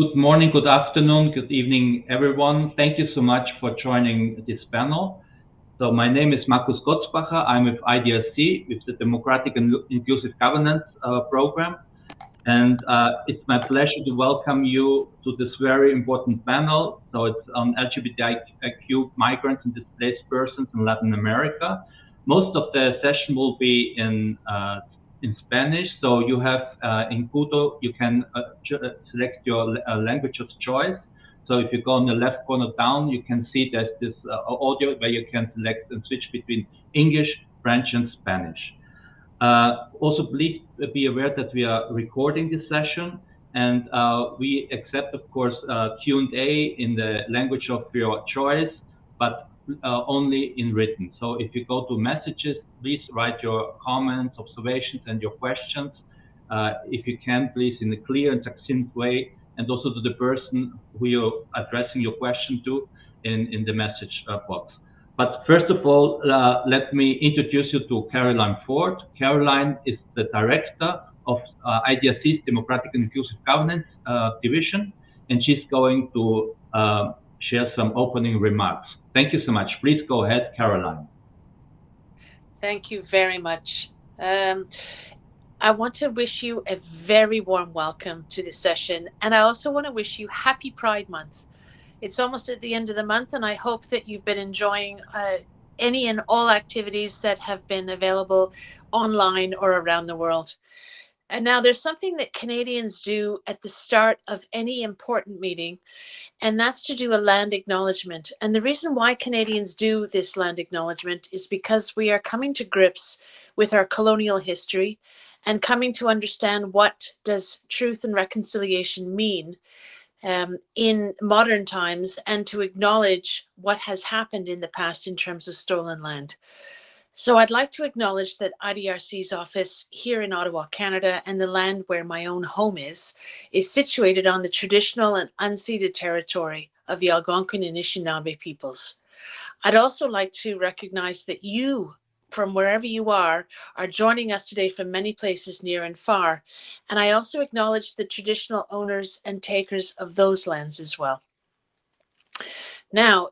Good morning, good afternoon, good evening, everyone. Thank you so much for joining this panel. So my name is Markus Gottsbacher. I'm with IDRC, with the Democratic and Inclusive Governance Program. And it's my pleasure to welcome you to this very important panel. So it's on LGBTIQ migrants and displaced persons in Latin America. Most of the session will be in Spanish. So you have in Kudo, you can select your language of choice. So if you go on the left corner down, you can see there's this audio where you can select and switch between English, French, and Spanish. Also, please be aware that we are recording this session, and we accept, of course, Q&A in the language of your choice, but only in written. So if you go to messages, please write your comments, observations, and your questions. If you can, please, in a clear and succinct way, and also to the person who you're addressing your question to in the message box. But first of all, let me introduce you to Caroline Ford. Caroline is the director of IDRC's Democratic and Inclusive Governance Division, and she's going to share some opening remarks. Thank you so much. Please go ahead, Caroline. Thank you very much. I want to wish you a very warm welcome to this session, and I also want to wish you happy Pride Month. It's almost at the end of the month, and I hope that you've been enjoying any and all activities that have been available online or around the world. And now there's something that Canadians do at the start of any important meeting, and that's to do a land acknowledgement. And the reason why Canadians do this land acknowledgement is because we are coming to grips with our colonial history and coming to understand what does truth and reconciliation mean in modern times, and to acknowledge what has happened in the past in terms of stolen land. So I'd like to acknowledge that IDRC's office here in Ottawa, Canada, and the land where my own home is situated on the traditional and unceded territory of the Algonquin and Anishinaabe peoples. I'd also like to recognize that you, from wherever you are joining us today from many places near and far. And I also acknowledge the traditional owners and takers of those lands as well. Now,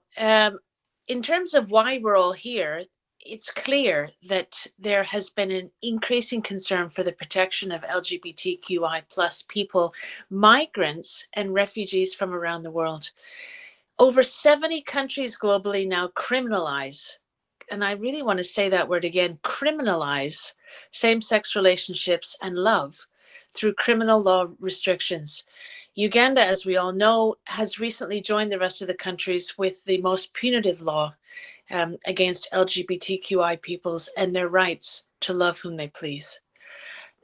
in terms of why we're all here, it's clear that there has been an increasing concern for the protection of LGBTQI plus people, migrants and refugees from around the world. Over 70 countries globally now criminalize, and I really want to say that word again, criminalize same-sex relationships and love through criminal law restrictions. Uganda, as we all know, has recently joined the rest of the countries with the most punitive law against LGBTQI peoples and their rights to love whom they please.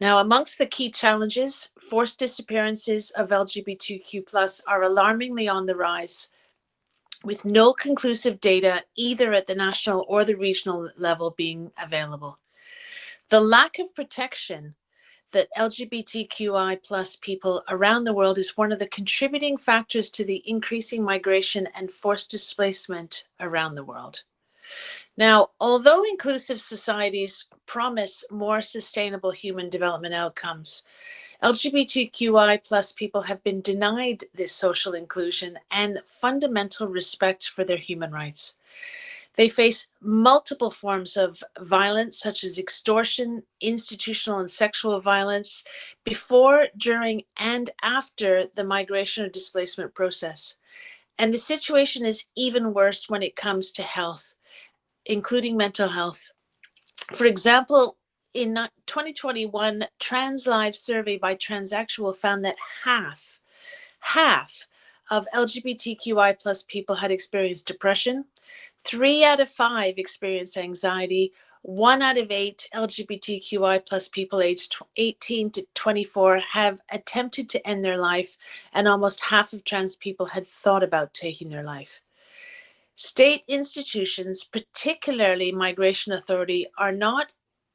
Now, amongst the key challenges, forced disappearances of LGBTQ plus are alarmingly on the rise, with no conclusive data either at the national or the regional level being available. The lack of protection that LGBTQI plus people around the world is one of the contributing factors to the increasing migration and forced displacement around the world. Now, although inclusive societies promise more sustainable human development outcomes, LGBTQI plus people have been denied this social inclusion and fundamental respect for their human rights. They face multiple forms of violence, such as extortion, institutional and sexual violence, before, during, and after the migration or displacement process. And the situation is even worse when it comes to health, including mental health. For example, in 2021, TransLive survey by Transactual found that half of LGBTQI plus people had experienced depression, 3 out of 5 experienced anxiety, 1 out of 8 LGBTQI plus people aged 18 to 24 have attempted to end their life, and almost half of trans people had thought about taking their life. State institutions, particularly Migration Authority, are not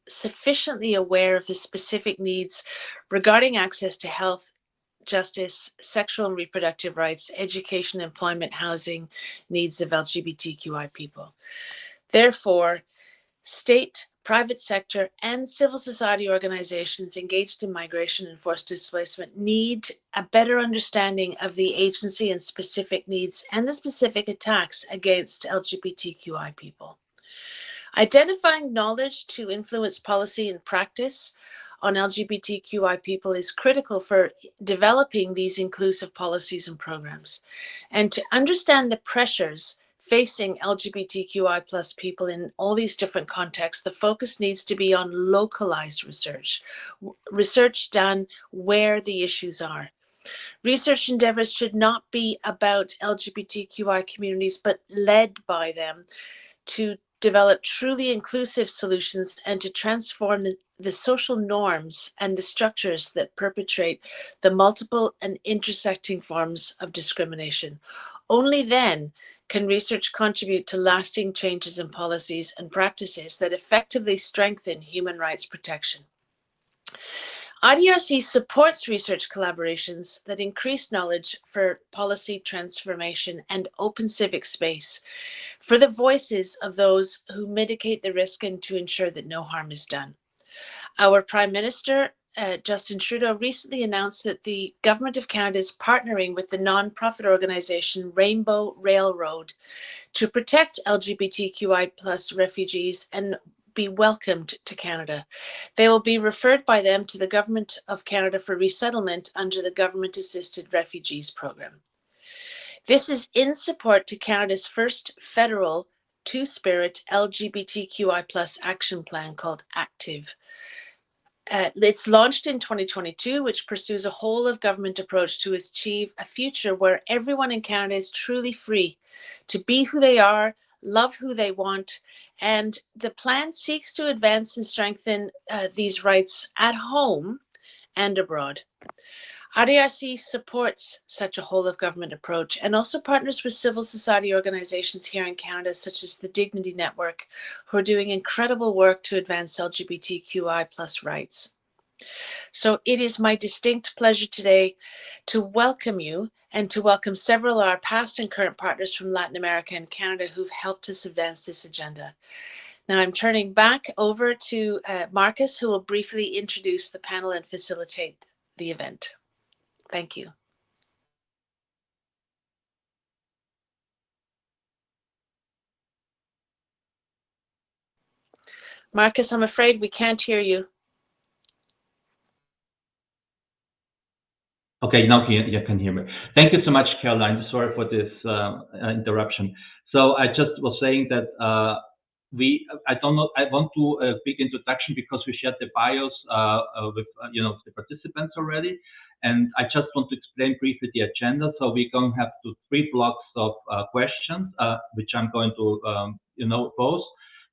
sufficiently aware of the specific needs regarding access to health, justice, sexual and reproductive rights, education, employment, housing needs of LGBTQI people. Therefore, state private sector, and civil society organizations engaged in migration and forced displacement need a better understanding of the agency and specific needs and the specific attacks against LGBTQI people. Identifying knowledge to influence policy and practice on LGBTQI people is critical for developing these inclusive policies and programs. And to understand the pressures facing LGBTQI plus people in all these different contexts, the focus needs to be on localized research done where the issues are. Research endeavors should not be about LGBTQI communities, but led by them to develop truly inclusive solutions and to transform the social norms and the structures that perpetrate the multiple and intersecting forms of discrimination. Only then can research contribute to lasting changes in policies and practices that effectively strengthen human rights protection. IDRC supports research collaborations that increase knowledge for policy transformation and open civic space for the voices of those who mitigate the risk and to ensure that no harm is done. Our Prime Minister, Justin Trudeau, recently announced that the Government of Canada is partnering with the non-profit organization Rainbow Railroad to protect LGBTQI plus refugees and be welcomed to Canada. They will be referred by them to the Government of Canada for resettlement under the Government Assisted Refugees Program. This is in support to Canada's first federal two-spirit LGBTQI plus action plan called ACTIVE. It's launched in 2022, which pursues a whole of government approach to achieve a future where everyone in Canada is truly free to be who they are, love who they want, and the plan seeks to advance and strengthen these rights at home and abroad. IDRC supports such a whole of government approach and also partners with civil society organizations here in Canada, such as the Dignity Network, who are doing incredible work to advance LGBTQI plus rights. So it is my distinct pleasure today to welcome you and to welcome several of our past and current partners from Latin America and Canada who've helped us advance this agenda. Now I'm turning back over to Marcus, who will briefly introduce the panel and facilitate the event. Thank you. Marcus, I'm afraid we can't hear you. Okay, now you can hear me. Thank you so much, Caroline. Sorry for this interruption. So I just was saying that I want to a big introduction because we shared the bios with the participants already, and I just want to explain briefly the agenda. So we're going to have 3 blocks of questions, which I'm going to pose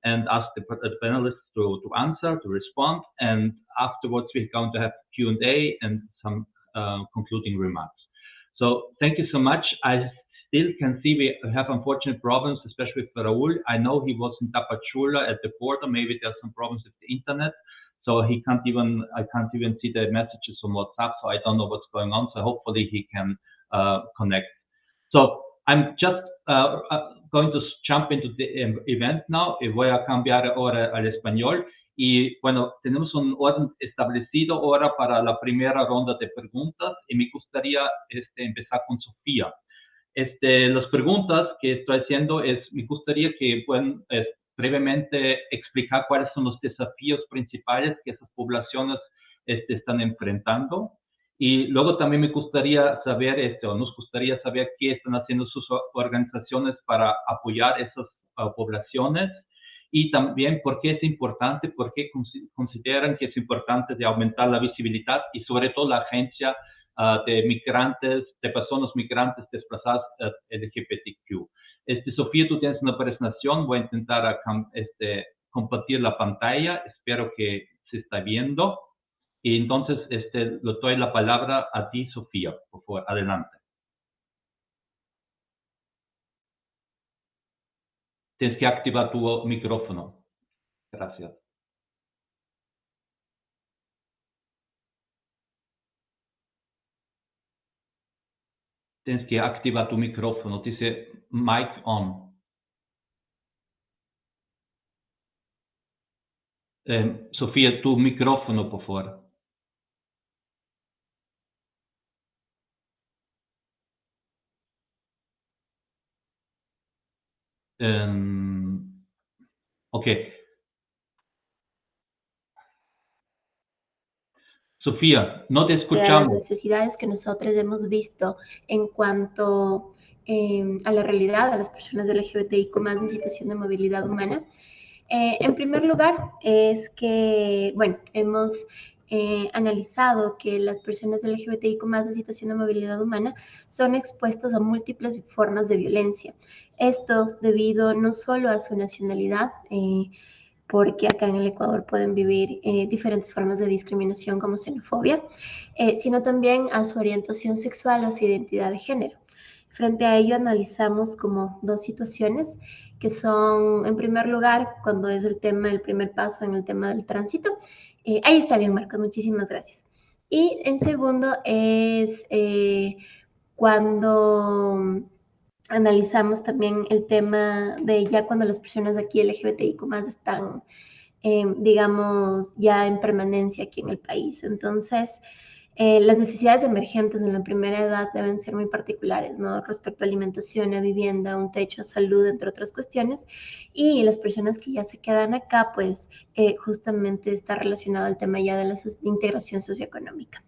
and ask the panelists to answer, to respond, and afterwards we're going to have Q&A and some concluding remarks. So thank you so much. I still can see we have unfortunate problems, especially with Raul. I know he was in Tapachula at the border. Maybe there's some problems with the internet, so I can't even see the messages on WhatsApp. So I don't know what's going on. So hopefully he can connect. So I'm just going to jump into the event now. Voy a cambiar ahora al español. Y bueno, tenemos un orden establecido ahora para la primera ronda de preguntas y me gustaría empezar con Sofía. Las preguntas que estoy haciendo me gustaría que puedan brevemente explicar cuáles son los desafíos principales que esas poblaciones están enfrentando. Y luego también me gustaría saber, nos gustaría saber qué están haciendo sus organizaciones para apoyar esas poblaciones. Y también por qué es importante, por qué consideran que es importante de aumentar la visibilidad y sobre todo la agencia de migrantes, de personas migrantes desplazadas LGBTQ. Sofía, tú tienes una presentación, voy a intentar compartir la pantalla, espero que se está viendo. Y entonces le doy la palabra a ti, Sofía, por favor, adelante. Tienes que activar tu micrófono. Gracias. Tienes que activar tu micrófono. Dice mic on. Sofía, tu micrófono, por favor. Ok. Sofía, no te A las escuchamos. necesidades que nosotros hemos visto en cuanto a la realidad de las personas LGBTIQ más en situación de movilidad humana. En primer lugar, es que, bueno, hemos analizado que las personas LGBTIQ más en situación de movilidad humana son expuestos a múltiples formas de violencia. Esto debido no solo a su nacionalidad, porque acá en el Ecuador pueden vivir diferentes formas de discriminación como xenofobia, sino también a su orientación sexual o su identidad de género. Frente a ello analizamos como dos situaciones que son, en primer lugar, cuando es el primer paso en el tema del tránsito. Ahí está bien, Marcos, muchísimas gracias. Y en segundo es cuando analizamos también el tema de ya cuando las personas aquí LGBTIQ más están, digamos, ya en permanencia aquí en el país. Entonces, las necesidades emergentes en la primera edad deben ser muy particulares, ¿no? Respecto a alimentación, a vivienda, un techo, a salud, entre otras cuestiones. Y las personas que ya se quedan acá, pues justamente está relacionado al tema ya de la integración socioeconómica.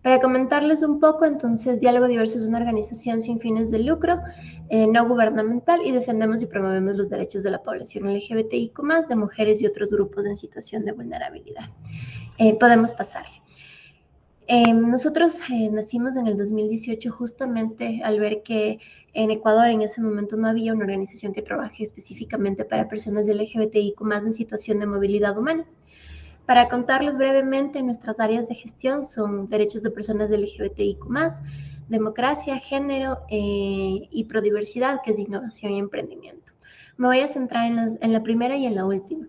Para comentarles un poco, entonces, Diálogo Diverso es una organización sin fines de lucro, no gubernamental, y defendemos y promovemos los derechos de la población LGBTIQ+, de mujeres y otros grupos en situación de vulnerabilidad. Podemos pasarle. Nosotros nacimos en el 2018 justamente al ver que en Ecuador en ese momento no había una organización que trabaje específicamente para personas LGBTIQ+, en situación de movilidad humana. Para contarles brevemente, nuestras áreas de gestión son derechos de personas LGBTIQ+, democracia, género y prodiversidad, que es innovación y emprendimiento. Me voy a centrar en la primera y en la última.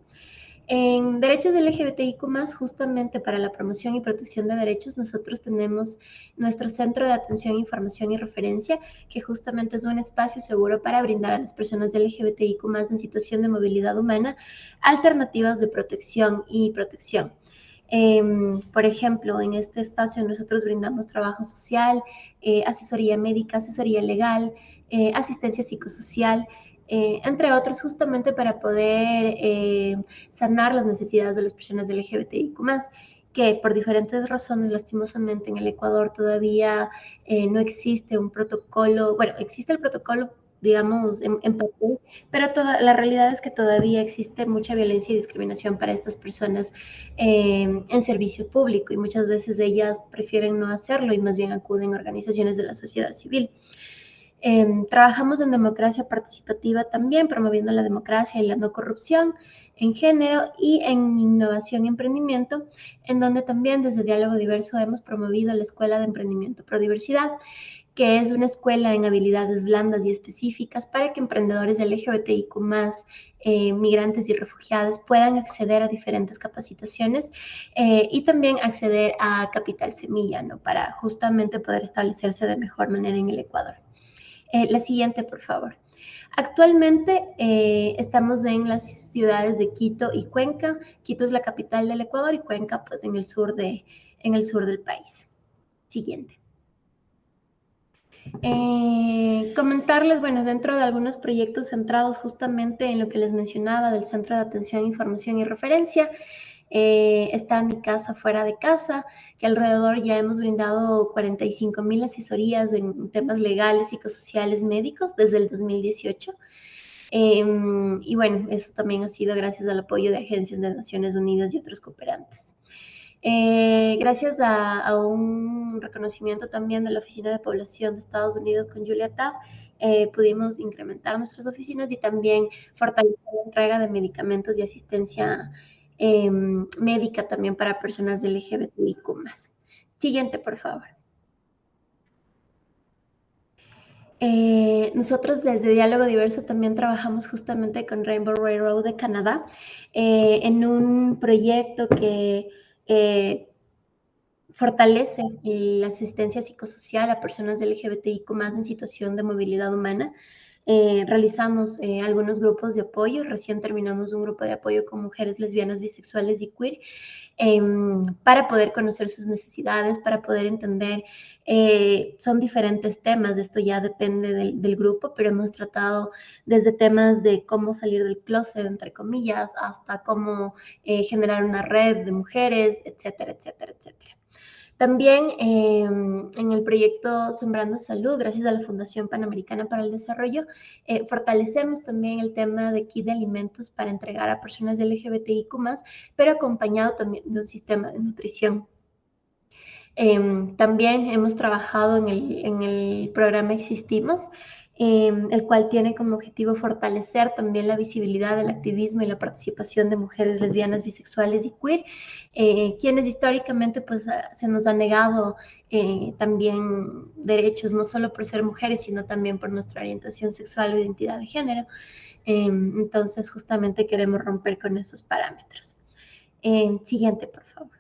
En derechos LGBTIQ+, justamente para la promoción y protección de derechos, nosotros tenemos nuestro Centro de Atención, Información y Referencia, que justamente es un espacio seguro para brindar a las personas LGBTIQ+, en situación de movilidad humana, alternativas de protección y protección. Por ejemplo, en este espacio nosotros brindamos trabajo social, asesoría médica, asesoría legal, asistencia psicosocial, entre otros, justamente para poder sanar las necesidades de las personas LGBTIQ+, que por diferentes razones, lastimosamente, en el Ecuador todavía no existe un protocolo, bueno, existe el protocolo, digamos, en papel, pero la realidad es que todavía existe mucha violencia y discriminación para estas personas en servicio público, y muchas veces ellas prefieren no hacerlo y más bien acuden a organizaciones de la sociedad civil. Trabajamos en democracia participativa también, promoviendo la democracia y la no corrupción, en género y en innovación y emprendimiento, en donde también desde Diálogo Diverso hemos promovido la Escuela de Emprendimiento Prodiversidad, que es una escuela en habilidades blandas y específicas para que emprendedores LGBTIQ+, migrantes y refugiados puedan acceder a diferentes capacitaciones y también acceder a capital semilla, ¿no? Para justamente poder establecerse de mejor manera en el Ecuador. La siguiente, por favor. Actualmente estamos en las ciudades de Quito y Cuenca. Quito es la capital del Ecuador y Cuenca pues en el sur del país. Siguiente. Comentarles, bueno, dentro de algunos proyectos centrados justamente en lo que les mencionaba del Centro de Atención, Información y Referencia, está Mi Casa Fuera de Casa, que alrededor ya hemos brindado 45,000 asesorías en temas legales, psicosociales, médicos desde el 2018. Y bueno, eso también ha sido gracias al apoyo de agencias de Naciones Unidas y otros cooperantes. Gracias a un reconocimiento también de la Oficina de Población de Estados Unidos con Julia Tabb, pudimos incrementar nuestras oficinas y también fortalecer la entrega de medicamentos y asistencia médica también para personas LGBTIQ+. Siguiente, por favor. Nosotros desde Diálogo Diverso también trabajamos justamente con Rainbow Railroad de Canadá en un proyecto que fortalece la asistencia psicosocial a personas LGBTIQ+ en situación de movilidad humana. Realizamos algunos grupos de apoyo. Recién terminamos un grupo de apoyo con mujeres lesbianas, bisexuales y queer, para poder conocer sus necesidades, para poder entender. Son diferentes temas, esto ya depende del grupo, pero hemos tratado desde temas de cómo salir del closet, entre comillas, hasta cómo generar una red de mujeres, etcétera, etcétera, etcétera. También en el proyecto Sembrando Salud, gracias a la Fundación Panamericana para el Desarrollo, fortalecemos también el tema de kit de alimentos para entregar a personas LGBTIQ+, pero acompañado también de un sistema de nutrición. También hemos trabajado en el programa Existimos, el cual tiene como objetivo fortalecer también la visibilidad del activismo y la participación de mujeres lesbianas, bisexuales y queer, quienes históricamente pues se nos ha negado también derechos, no solo por ser mujeres, sino también por nuestra orientación sexual o identidad de género. Entonces justamente queremos romper con esos parámetros. Siguiente, por favor.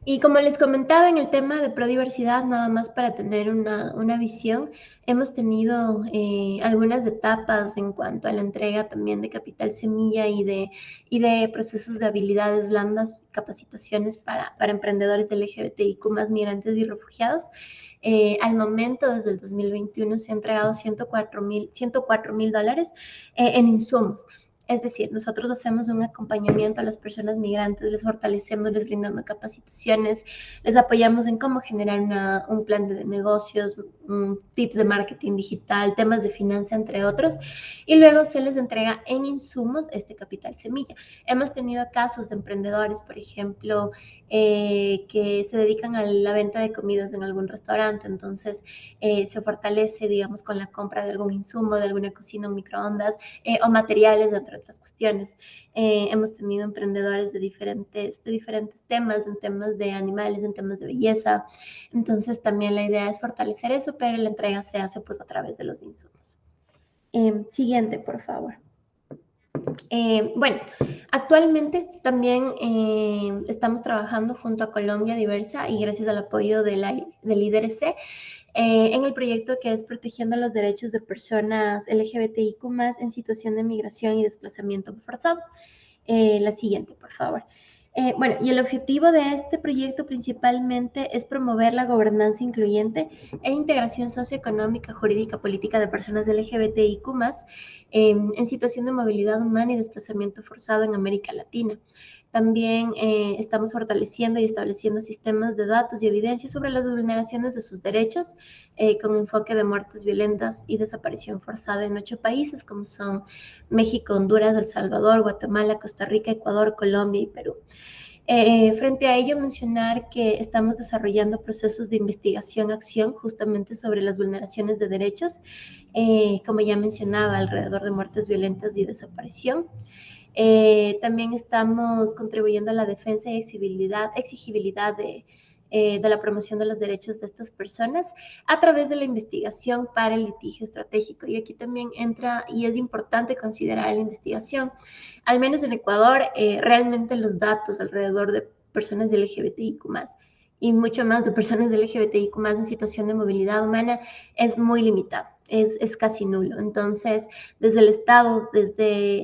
Y como les comentaba en el tema de prodiversidad, nada más para tener una visión, hemos tenido algunas etapas en cuanto a la entrega también de capital semilla y de procesos de habilidades blandas, capacitaciones para emprendedores LGBTIQ+, migrantes y refugiados. Al momento, desde el 2021, se han entregado $104,000 en insumos. Es decir, nosotros hacemos un acompañamiento a las personas migrantes, les fortalecemos, les brindamos capacitaciones, les apoyamos en cómo generar un plan de negocios, tips de marketing digital, temas de finanzas, entre otros, y luego se les entrega en insumos este capital semilla. Hemos tenido casos de emprendedores, por ejemplo, que se dedican a la venta de comidas en algún restaurante, entonces se fortalece, digamos, con la compra de algún insumo, de alguna cocina, un microondas o materiales, entre otras cuestiones. Hemos tenido emprendedores de diferentes temas, en temas de animales, en temas de belleza, entonces también la idea es fortalecer eso, pero la entrega se hace pues a través de los insumos. Siguiente, por favor. Bueno, actualmente también estamos trabajando junto a Colombia Diversa y gracias al apoyo del IDRC en el proyecto que es Protegiendo los Derechos de Personas LGBTIQ+ en situación de migración y desplazamiento forzado. La siguiente, por favor. Bueno, y el objetivo de este proyecto principalmente es promover la gobernanza incluyente e integración socioeconómica, jurídica, política de personas LGBTIQ+, en situación de movilidad humana y desplazamiento forzado en América Latina. También estamos fortaleciendo y estableciendo sistemas de datos y evidencias sobre las vulneraciones de sus derechos con enfoque de muertes violentas y desaparición forzada en 8 países como son México, Honduras, El Salvador, Guatemala, Costa Rica, Ecuador, Colombia y Perú. Frente a ello, mencionar que estamos desarrollando procesos de investigación-acción justamente sobre las vulneraciones de derechos, como ya mencionaba, alrededor de muertes violentas y desaparición. También estamos contribuyendo a la defensa y exigibilidad de la promoción de los derechos de estas personas a través de la investigación para el litigio estratégico. Y aquí también entra y es importante considerar la investigación. Al menos en Ecuador, realmente los datos alrededor de personas de LGBTIQ+, y mucho más de personas de LGBTIQ+ en situación de movilidad humana es muy limitado. Es casi nulo. Entonces, desde el Estado,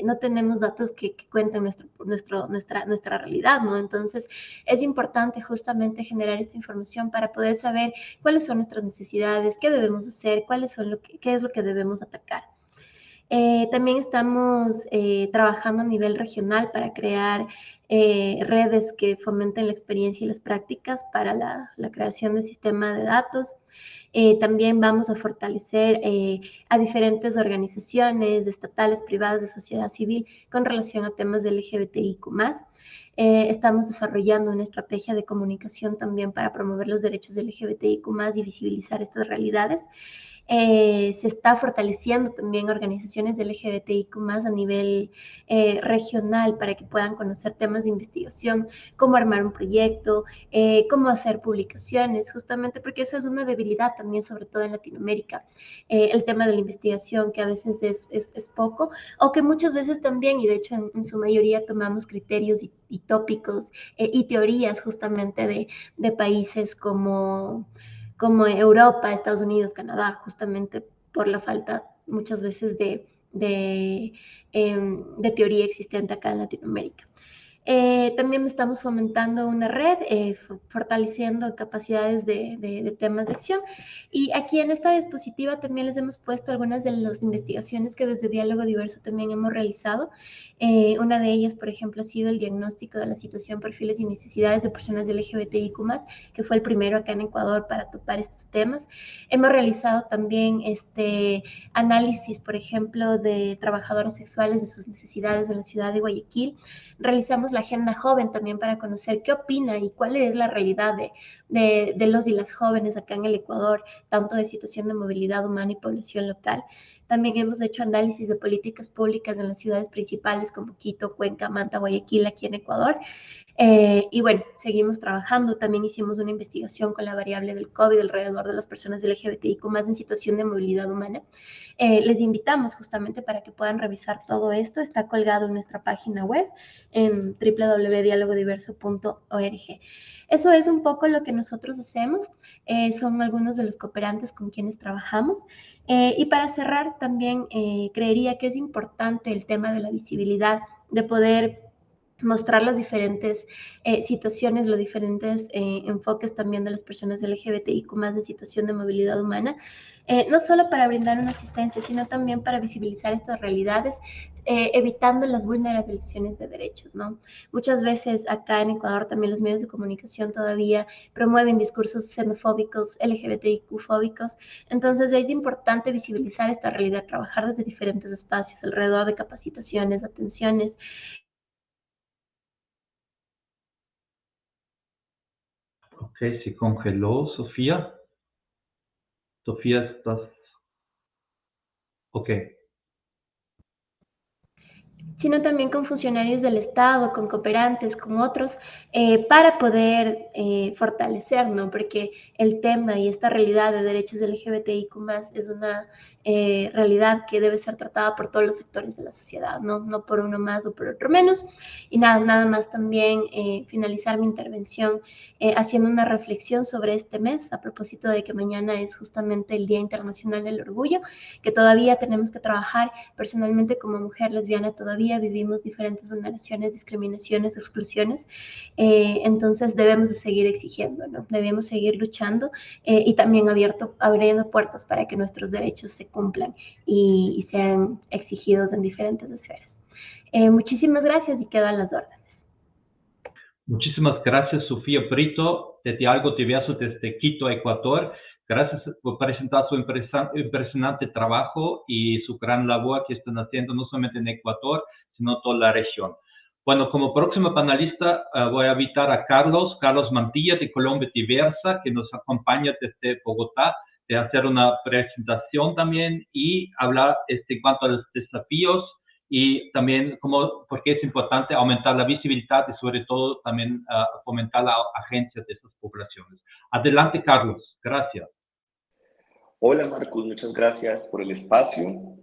no tenemos datos que cuenten nuestra realidad, ¿no? Entonces, es importante justamente generar esta información para poder saber cuáles son nuestras necesidades, qué debemos hacer, qué es lo que debemos atacar. También estamos trabajando a nivel regional para crear redes que fomenten la experiencia y las prácticas para la creación de sistema de datos. También vamos a fortalecer a diferentes organizaciones estatales, privadas, de sociedad civil con relación a temas de LGBTIQ+. Estamos desarrollando una estrategia de comunicación también para promover los derechos de LGBTIQ+ y visibilizar estas realidades. Se está fortaleciendo también organizaciones de LGBTIQ+ a nivel regional para que puedan conocer temas de investigación, cómo armar un proyecto, cómo hacer publicaciones, justamente porque esa es una debilidad también, sobre todo en Latinoamérica, el tema de la investigación, que a veces es poco, o que muchas veces también, y de hecho en su mayoría tomamos criterios y tópicos y teorías justamente de países como como Europa, Estados Unidos, Canadá, justamente por la falta muchas veces de teoría existente acá en Latinoamérica. También estamos fomentando una red, fortaleciendo capacidades de temas de acción. Y aquí en esta diapositiva también les hemos puesto algunas de las investigaciones que desde Diálogo Diverso también hemos realizado. Una de ellas, por ejemplo, ha sido el diagnóstico de la situación, perfiles y necesidades de personas LGBTIQ+, que fue el primero acá en Ecuador para topar estos temas. Hemos realizado también análisis, por ejemplo, de trabajadoras sexuales, de sus necesidades en la ciudad de Guayaquil. Realizamos la agenda joven también para conocer qué opina y cuál es la realidad de los y las jóvenes acá en el Ecuador, tanto de situación de movilidad humana y población local. También hemos hecho análisis de políticas públicas en las ciudades principales como Quito, Cuenca, Manta, Guayaquil, aquí en Ecuador. Y bueno, seguimos trabajando. También hicimos una investigación con la variable del COVID alrededor de las personas LGBTIQ más en situación de movilidad humana. Les invitamos justamente para que puedan revisar todo esto. Está colgado en nuestra página web en www.dialogodiverso.org. Eso es un poco lo que nosotros hacemos. Son algunos de los cooperantes con quienes trabajamos. Y para cerrar, también creería que es importante el tema de la visibilidad, de poder mostrar las diferentes situaciones, los diferentes enfoques también de las personas LGBTIQ más en situación de movilidad humana, no solo para brindar una asistencia, sino también para visibilizar estas realidades, evitando las vulnerabilizaciones de derechos, ¿no? Muchas veces acá en Ecuador también los medios de comunicación todavía promueven discursos xenofóbicos, LGBTIQ-fóbicos, entonces es importante visibilizar esta realidad, trabajar desde diferentes espacios, alrededor de capacitaciones, atenciones. Ok, se congeló, Sofía. Sofía, estás... Ok. Sino también con funcionarios del Estado, con cooperantes, con otros, para poder fortalecer, ¿no? Porque el tema y esta realidad de derechos LGBTIQ+, es una realidad que debe ser tratada por todos los sectores de la sociedad, no por uno más o por otro menos. Y nada más también finalizar mi intervención haciendo una reflexión sobre este mes, a propósito de que mañana es justamente el Día Internacional del Orgullo, que todavía tenemos que trabajar. Personalmente, como mujer lesbiana, todavía vivimos diferentes vulneraciones, discriminaciones, exclusiones, entonces debemos de seguir exigiendo, ¿no? Debemos seguir luchando y también abriendo puertas para que nuestros derechos se cumplan y sean exigidos en diferentes esferas. Muchísimas gracias y quedo a las órdenes. Muchísimas gracias, Sofía Brito, de Diálogo Diverso desde Quito, Ecuador. Gracias por presentar su impresionante trabajo y su gran labor que están haciendo no solamente en Ecuador, sino en toda la región. Bueno, como próximo panelista voy a invitar a Carlos Mantilla de Colombia Diversa, que nos acompaña desde Bogotá, de hacer una presentación también y hablar en cuanto a los desafíos y también porque es importante aumentar la visibilidad y sobre todo también fomentar la agencia de esas poblaciones. Adelante, Carlos. Gracias. Hola, Marcus. Muchas gracias por el espacio.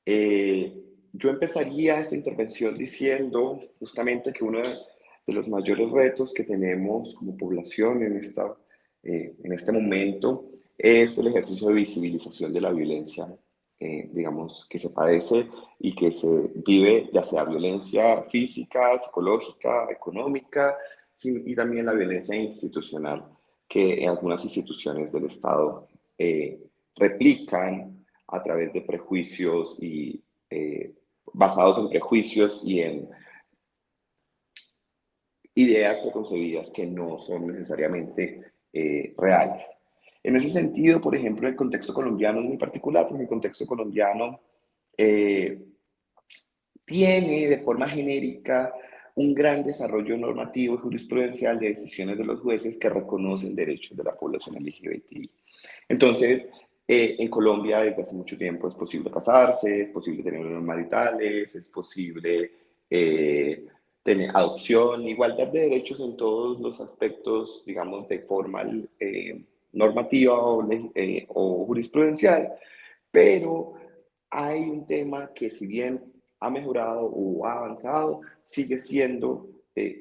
Yo empezaría esta intervención diciendo justamente que uno de los mayores retos que tenemos como población en este momento es el ejercicio de visibilización de la violencia, digamos, que se padece y que se vive, ya sea violencia física, psicológica, económica, y también la violencia institucional, que en algunas instituciones del Estado replican a través de prejuicios y basados en prejuicios y en ideas preconcebidas que no son necesariamente reales. En ese sentido, por ejemplo, el contexto colombiano es muy particular, porque el contexto colombiano tiene de forma genérica un gran desarrollo normativo y jurisprudencial de decisiones de los jueces que reconocen derechos de la población LGBTI. Entonces, en Colombia desde hace mucho tiempo es posible casarse, es posible tener uniones maritales, es posible tener adopción, igualdad de derechos en todos los aspectos, digamos, de forma normativa o jurisprudencial, pero hay un tema que si bien ha mejorado o ha avanzado, sigue siendo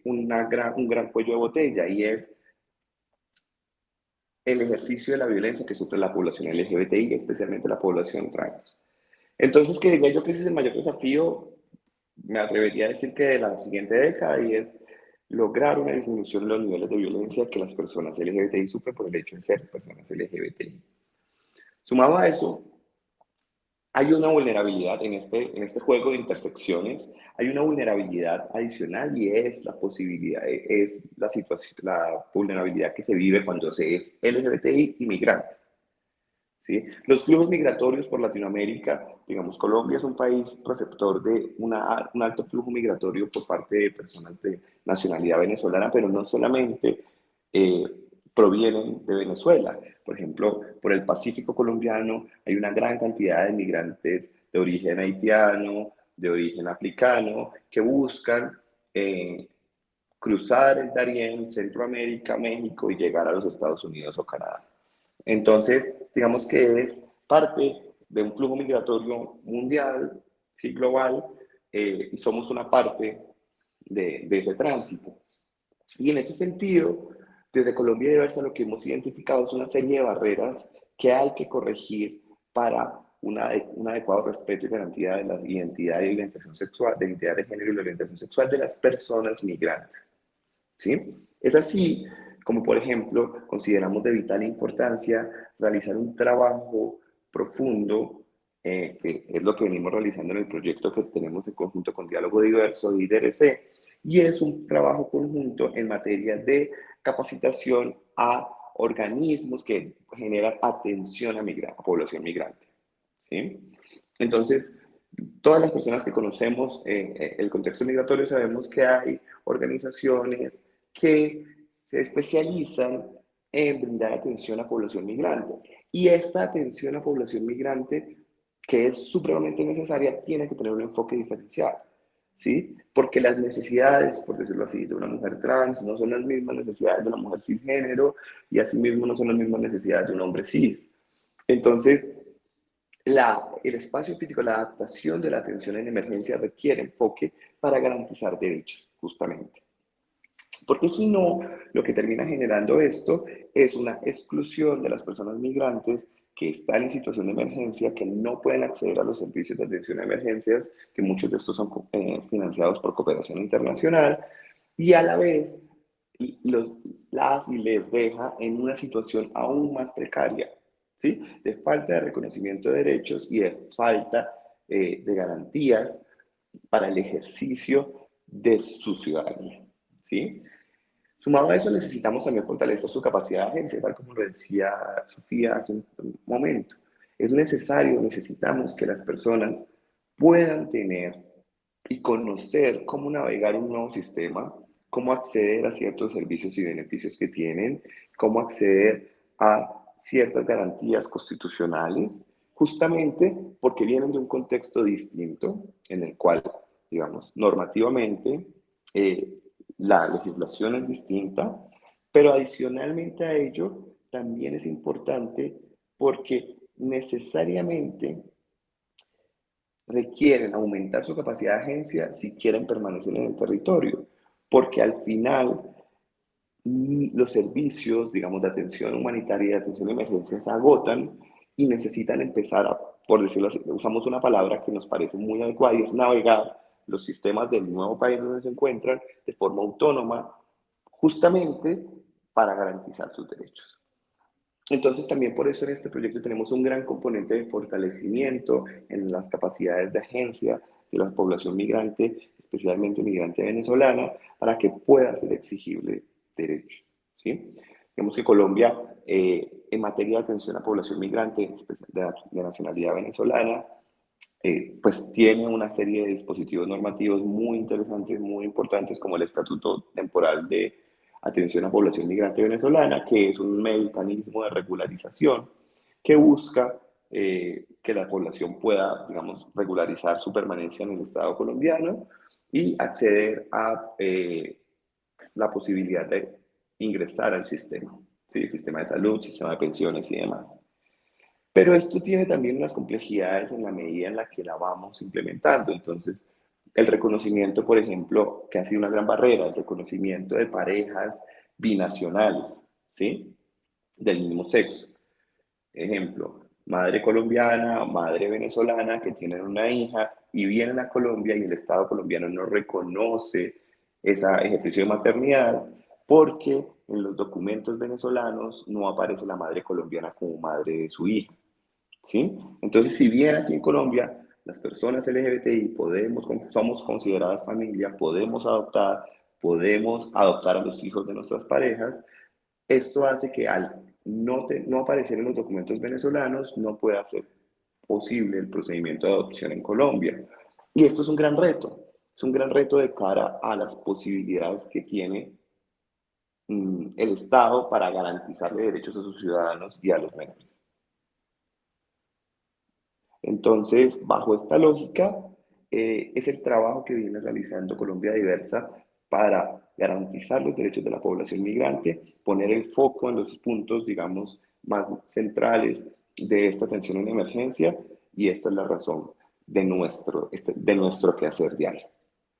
un gran cuello de botella y es el ejercicio de la violencia que sufre la población LGBTI, especialmente la población trans. Entonces, que diría yo que ese es el mayor desafío, me atrevería a decir que de la siguiente década, y es lograr una disminución de los niveles de violencia que las personas LGBTI sufren por el hecho de ser personas LGBTI. Sumado a eso, hay una vulnerabilidad en este juego de intersecciones, hay una vulnerabilidad adicional y es la posibilidad, es la situación, la vulnerabilidad que se vive cuando se es LGBTI inmigrante. ¿Sí? Los flujos migratorios por Latinoamérica, digamos, Colombia es un país receptor de un alto flujo migratorio por parte de personas de nacionalidad venezolana, pero no solamente eh, provienen de Venezuela. Por ejemplo, por el Pacífico colombiano hay una gran cantidad de migrantes de origen haitiano, de origen africano, que buscan cruzar el Darién, Centroamérica, México y llegar a los Estados Unidos o Canadá. Entonces, digamos que es parte de un flujo migratorio mundial, ¿sí? Global, y somos una parte de ese tránsito. Y en ese sentido, desde Colombia y Diversa lo que hemos identificado es una serie de barreras que hay que corregir para un adecuado respeto y garantía de la identidad y orientación sexual, de identidad de género y la orientación sexual de las personas migrantes. ¿Sí? Es así como, por ejemplo, consideramos de vital importancia realizar un trabajo profundo, que es lo que venimos realizando en el proyecto que tenemos en conjunto con Diálogo Diverso y IDRC, y es un trabajo conjunto en materia de capacitación a organismos que generan atención a población migrante. ¿Sí? Entonces, todas las personas que conocemos el contexto migratorio sabemos que hay organizaciones que se especializan en brindar atención a población migrante. Y esta atención a población migrante, que es supremamente necesaria, tiene que tener un enfoque diferencial. ¿Sí? Porque las necesidades, por decirlo así, de una mujer trans no son las mismas necesidades de una mujer cisgénero y asimismo no son las mismas necesidades de un hombre cis. Entonces, el espacio físico, la adaptación de la atención en emergencia requiere enfoque para garantizar derechos, justamente. Porque si no, lo que termina generando esto es una exclusión de las personas migrantes que están en situación de emergencia, que no pueden acceder a los servicios de atención a emergencias, que muchos de estos son financiados por cooperación internacional, y a la vez las y les deja en una situación aún más precaria, ¿sí? De falta de reconocimiento de derechos y de falta de garantías para el ejercicio de su ciudadanía, ¿sí? Sumado a eso, necesitamos también fortalecer su capacidad de agencia, tal como lo decía Sofía hace un momento. Es necesario, necesitamos que las personas puedan tener y conocer cómo navegar un nuevo sistema, cómo acceder a ciertos servicios y beneficios que tienen, cómo acceder a ciertas garantías constitucionales, justamente porque vienen de un contexto distinto en el cual, digamos, normativamente, la legislación es distinta, pero adicionalmente a ello, también es importante porque necesariamente requieren aumentar su capacidad de agencia si quieren permanecer en el territorio, porque al final los servicios, digamos, de atención humanitaria y de atención de emergencias se agotan y necesitan empezar a, por decirlo así, usamos una palabra que nos parece muy adecuada y es navegar los sistemas del nuevo país donde se encuentran de forma autónoma, justamente para garantizar sus derechos. Entonces, también por eso en este proyecto tenemos un gran componente de fortalecimiento en las capacidades de agencia de la población migrante, especialmente migrante venezolana, para que pueda ser exigible derechos. ¿Sí? Vemos que Colombia, en materia de atención a población migrante de nacionalidad venezolana, pues tiene una serie de dispositivos normativos muy interesantes, muy importantes, como el Estatuto Temporal de Atención a Población Migrante Venezolana, que es un mecanismo de regularización que busca que la población pueda, digamos, regularizar su permanencia en el Estado colombiano y acceder a la posibilidad de ingresar al sistema, ¿sí? Sistema de salud, sistema de pensiones y demás. Pero esto tiene también unas complejidades en la medida en la que la vamos implementando. Entonces, el reconocimiento, por ejemplo, que ha sido una gran barrera, el reconocimiento de parejas binacionales, ¿sí? del mismo sexo. Ejemplo, madre colombiana o madre venezolana que tienen una hija y vienen a Colombia y el Estado colombiano no reconoce ese ejercicio de maternidad porque en los documentos venezolanos no aparece la madre colombiana como madre de su hija, ¿sí? Entonces, si bien aquí en Colombia las personas LGBTI somos consideradas familia, podemos adoptar a los hijos de nuestras parejas, esto hace que al no aparecer en los documentos venezolanos no pueda ser posible el procedimiento de adopción en Colombia. Y esto es un gran reto de cara a las posibilidades que tiene el Estado para garantizarle derechos a sus ciudadanos y a los menores. Entonces, bajo esta lógica, es el trabajo que viene realizando Colombia Diversa para garantizar los derechos de la población migrante, poner el foco en los puntos, digamos, más centrales de esta atención en emergencia, y esta es la razón de nuestro quehacer diario.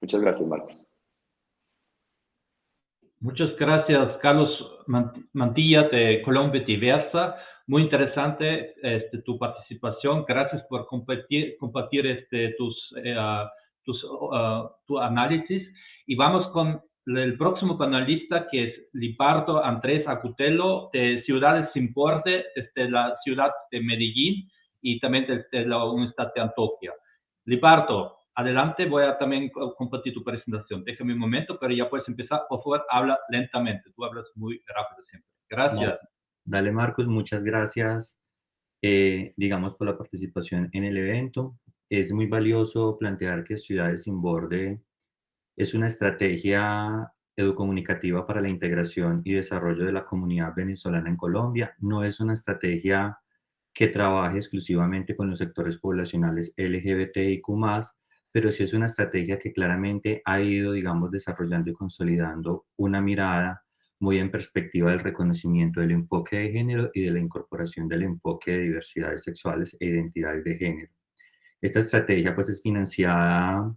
Muchas gracias, Marcos. Muchas gracias, Carlos Mantilla de Colombia Diversa. Muy interesante tu participación. Gracias por compartir tu análisis. Y vamos con el próximo panelista, que es Lipardo Andrés Agutelo, de Ciudades Sin Borde, desde la ciudad de Medellín y también desde la Universidad de Antioquia. Lipardo, adelante, voy a también compartir tu presentación. Déjame un momento, pero ya puedes empezar. Por favor, habla lentamente. Tú hablas muy rápido siempre. Gracias. Dale, Marcos, muchas gracias, digamos, por la participación en el evento. Es muy valioso plantear que Ciudades Sin Borde es una estrategia educomunicativa para la integración y desarrollo de la comunidad venezolana en Colombia. No es una estrategia que trabaje exclusivamente con los sectores poblacionales LGBTIQ+, pero sí es una estrategia que claramente ha ido, digamos, desarrollando y consolidando una mirada muy en perspectiva del reconocimiento del enfoque de género y de la incorporación del enfoque de diversidades sexuales e identidades de género. Esta estrategia pues es financiada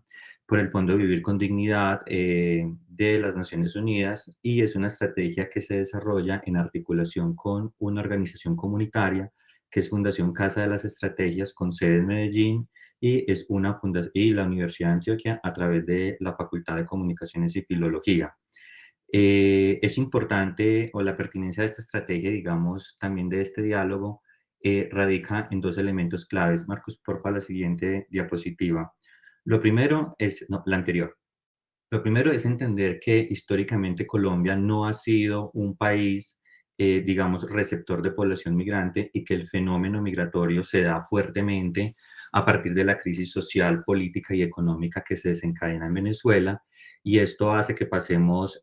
por el Fondo Vivir con Dignidad de las Naciones Unidas, y es una estrategia que se desarrolla en articulación con una organización comunitaria que es Fundación Casa de las Estrategias, con sede en Medellín, y es y la Universidad de Antioquia a través de la Facultad de Comunicaciones y Filología. Es importante, o la pertinencia de esta estrategia, digamos, también de este diálogo, radica en dos elementos claves. Marcos, porfa, la siguiente diapositiva. Lo primero es, no, la anterior. Lo primero es entender que históricamente Colombia no ha sido un país, digamos, receptor de población migrante, y que el fenómeno migratorio se da fuertemente a partir de la crisis social, política y económica que se desencadena en Venezuela, y esto hace que pasemos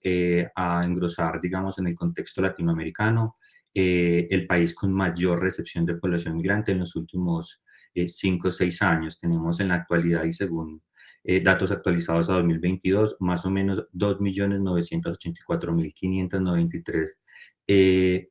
a engrosar, digamos, en el contexto latinoamericano, el país con mayor recepción de población migrante en los últimos 5 o 6 años. Tenemos en la actualidad, y según datos actualizados a 2022, más o menos 2.984.593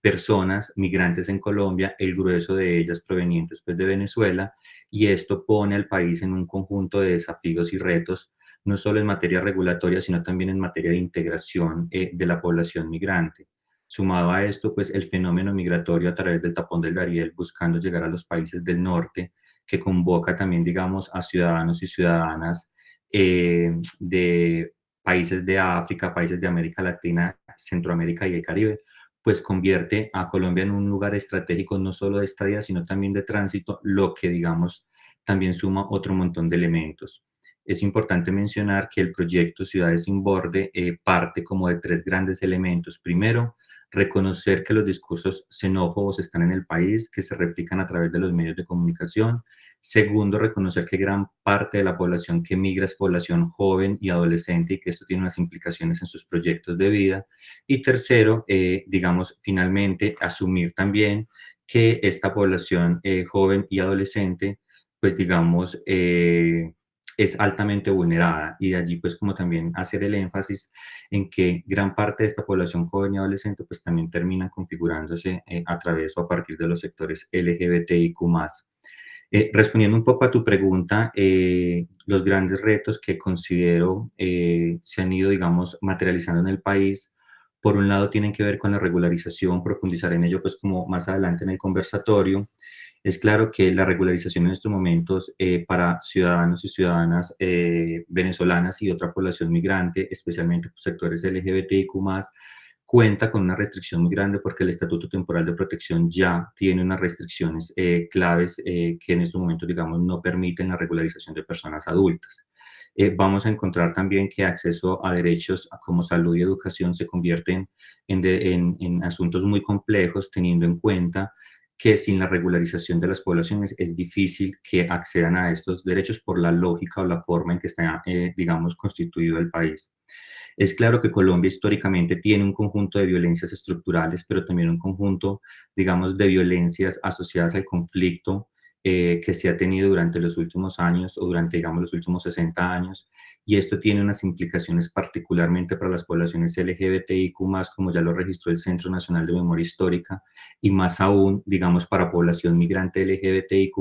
personas migrantes en Colombia, el grueso de ellas provenientes pues, de Venezuela, y esto pone al país en un conjunto de desafíos y retos, no solo en materia regulatoria, sino también en materia de integración de la población migrante. Sumado a esto, pues el fenómeno migratorio a través del tapón del Darién, buscando llegar a los países del norte, que convoca también, digamos, a ciudadanos y ciudadanas de países de África, países de América Latina, Centroamérica y el Caribe, pues convierte a Colombia en un lugar estratégico no solo de estadía, sino también de tránsito, lo que, digamos, también suma otro montón de elementos. Es importante mencionar que el proyecto Ciudades Sin Borde parte como de 3 grandes elementos. Primero, reconocer que los discursos xenófobos están en el país, que se replican a través de los medios de comunicación. Segundo, reconocer que gran parte de la población que migra es población joven y adolescente, y que esto tiene unas implicaciones en sus proyectos de vida. Y tercero, digamos, finalmente, asumir también que esta población joven y adolescente, pues digamos, es altamente vulnerada, y de allí pues como también hacer el énfasis en que gran parte de esta población joven y adolescente pues también termina configurándose a través o a partir de los sectores LGBTIQ+. Respondiendo un poco a tu pregunta, los grandes retos que considero se han ido, digamos, materializando en el país, Por un lado tienen que ver con la regularización, profundizar en ello pues como más adelante en el conversatorio. Es claro que la regularización en estos momentos para ciudadanos y ciudadanas venezolanas y otra población migrante, especialmente por sectores LGBTIQ+, cuenta con una restricción muy grande porque el Estatuto Temporal de Protección ya tiene unas restricciones claves que en estos momentos, digamos, no permiten la regularización de personas adultas. Vamos a encontrar también que acceso a derechos como salud y educación se convierten en asuntos muy complejos, teniendo en cuenta que sin la regularización de las poblaciones es difícil que accedan a estos derechos por la lógica o la forma en que está, digamos, constituido el país. Es claro que Colombia históricamente tiene un conjunto de violencias estructurales, pero también un conjunto, digamos, de violencias asociadas al conflicto que se ha tenido durante los últimos años o durante, digamos, los últimos 60 años. Y esto tiene unas implicaciones particularmente para las poblaciones LGBTIQ+, como ya lo registró el Centro Nacional de Memoria Histórica, y más aún, digamos, para población migrante LGBTIQ+,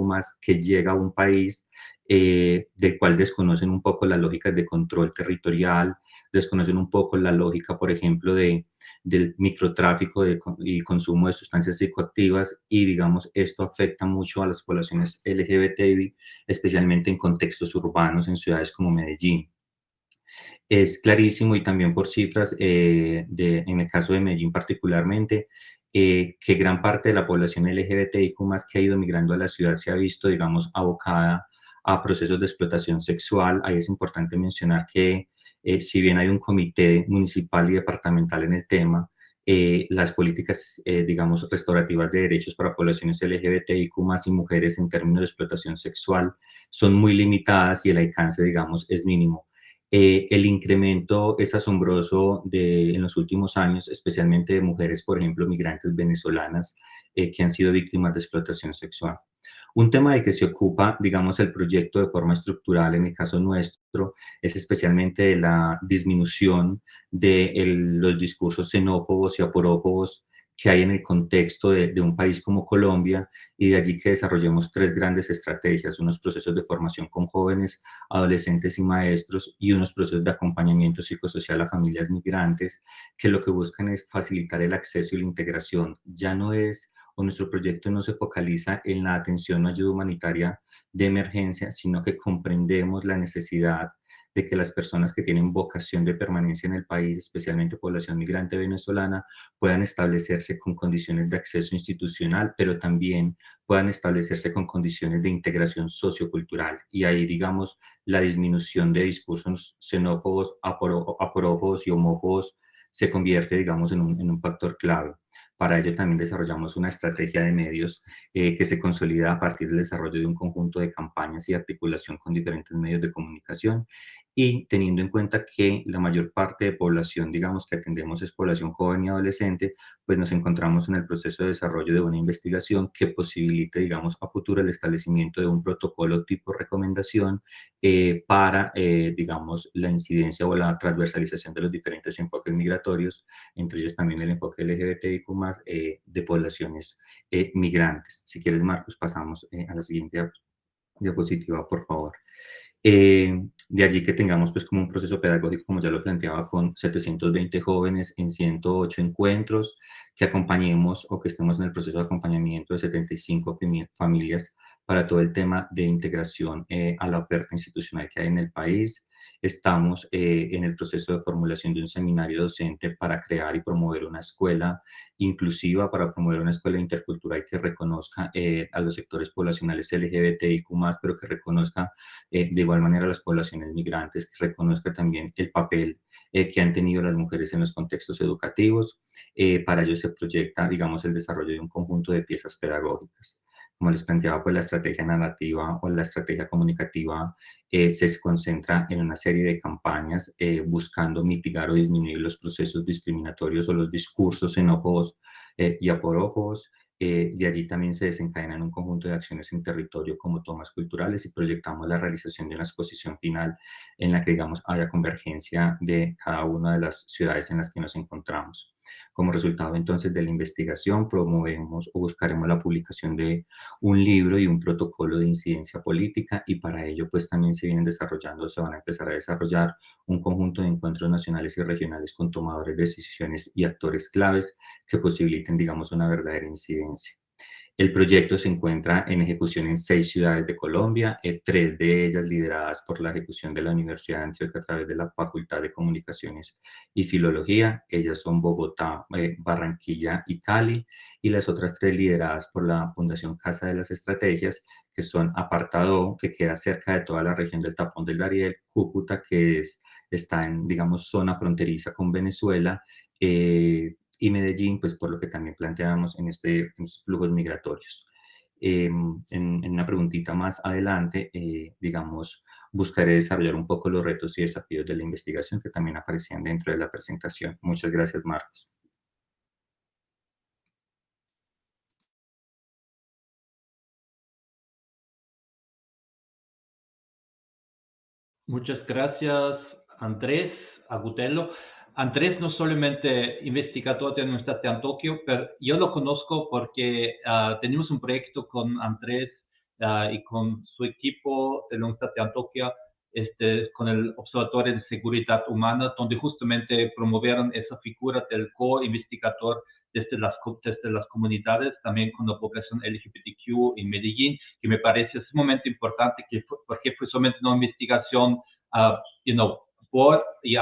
que llega a un país del cual desconocen un poco las lógicas de control territorial, desconocen un poco la lógica, por ejemplo, del microtráfico y consumo de sustancias psicoactivas y, digamos, esto afecta mucho a las poblaciones LGBTI, especialmente en contextos urbanos en ciudades como Medellín. Es clarísimo y también por cifras, en el caso de Medellín particularmente, que gran parte de la población LGBTIQ+ que ha ido migrando a la ciudad se ha visto, digamos, abocada a procesos de explotación sexual. Ahí es importante mencionar que si bien hay un comité municipal y departamental en el tema, las políticas, digamos, restaurativas de derechos para poblaciones LGBTIQ+ y mujeres en términos de explotación sexual son muy limitadas y el alcance, digamos, es mínimo. El incremento es asombroso en los últimos años, especialmente de mujeres, por ejemplo, migrantes venezolanas que han sido víctimas de explotación sexual. Un tema del que se ocupa, digamos, el proyecto de forma estructural, en el caso nuestro, es especialmente de la disminución de los discursos xenófobos y aporófobos que hay en el contexto de un país como Colombia, y de allí que desarrollemos tres grandes estrategias: unos procesos de formación con jóvenes, adolescentes y maestros, y unos procesos de acompañamiento psicosocial a familias migrantes, que lo que buscan es facilitar el acceso y la integración. Ya no es, o nuestro proyecto no se focaliza en la atención o ayuda humanitaria de emergencia, sino que comprendemos la necesidad de que las personas que tienen vocación de permanencia en el país, especialmente población migrante venezolana, puedan establecerse con condiciones de acceso institucional, pero también puedan establecerse con condiciones de integración sociocultural. Y ahí, digamos, la disminución de discursos xenófobos, aporófobos y homófobos se convierte, digamos, en un factor clave. Para ello también desarrollamos una estrategia de medios que se consolida a partir del desarrollo de un conjunto de campañas y articulación con diferentes medios de comunicación, y teniendo en cuenta que la mayor parte de población, digamos, que atendemos es población joven y adolescente, pues nos encontramos en el proceso de desarrollo de una investigación que posibilite, digamos, a futuro el establecimiento de un protocolo tipo recomendación para, digamos, la incidencia o la transversalización de los diferentes enfoques migratorios, entre ellos también el enfoque LGBTIQ+, de poblaciones migrantes. Si quieres, Marcos, pasamos a la siguiente diapositiva, por favor. De allí que tengamos pues como un proceso pedagógico, como ya lo planteaba, con 720 jóvenes en 108 encuentros, que acompañemos o que estemos en el proceso de acompañamiento de 75 familias para todo el tema de integración a la oferta institucional que hay en el país. Estamos en el proceso de formulación de un seminario docente para crear y promover una escuela inclusiva, para promover una escuela intercultural que reconozca a los sectores poblacionales LGBTIQ+, pero que reconozca de igual manera a las poblaciones migrantes, que reconozca también el papel que han tenido las mujeres en los contextos educativos. Para ello se proyecta, digamos, el desarrollo de un conjunto de piezas pedagógicas. Como les planteaba, pues la estrategia narrativa o la estrategia comunicativa se concentra en una serie de campañas buscando mitigar o disminuir los procesos discriminatorios o los discursos xenófobos y aporófobos. De allí también se desencadenan un conjunto de acciones en territorio como tomas culturales, y proyectamos la realización de una exposición final en la que, digamos, haya convergencia de cada una de las ciudades en las que nos encontramos. Como resultado entonces de la investigación, promovemos o buscaremos la publicación de un libro y un protocolo de incidencia política, y para ello pues también se van a empezar a desarrollar un conjunto de encuentros nacionales y regionales con tomadores de decisiones y actores claves que posibiliten, digamos, una verdadera incidencia. El proyecto se encuentra en ejecución en 6 ciudades de Colombia, 3 de ellas lideradas por la ejecución de la Universidad de Antioquia a través de la Facultad de Comunicaciones y Filología. Ellas son Bogotá, Barranquilla y Cali, y las otras 3 lideradas por la Fundación Casa de las Estrategias, que son Apartado, que queda cerca de toda la región del Tapón del Darién, Cúcuta, que está en, digamos, zona fronteriza con Venezuela, y Medellín, pues por lo que también planteábamos en estos flujos migratorios. En una preguntita más adelante, digamos, buscaré desarrollar un poco los retos y desafíos de la investigación que también aparecían dentro de la presentación. Muchas gracias, Marcos. Muchas gracias, Andrés Agudelo. Andrés no solamente investigador de la Universidad de Antioquia, pero yo lo conozco porque tenemos un proyecto con Andrés y con su equipo de la Universidad de Antioquia, con el Observatorio de Seguridad Humana, donde justamente promovieron esa figura del co-investigador desde las comunidades, también con la población LGBTQ en Medellín, que me parece sumamente importante, porque fue solamente una investigación, por y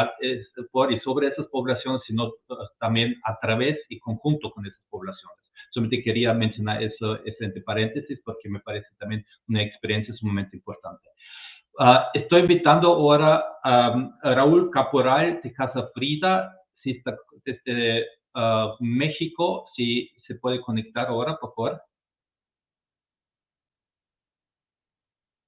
sobre esas poblaciones, sino también a través y conjunto con esas poblaciones. Solamente quería mencionar eso entre paréntesis, porque me parece también una experiencia sumamente importante. Estoy invitando ahora a Raúl Caporal de Casa Frida, si está desde México, si se puede conectar ahora, por favor.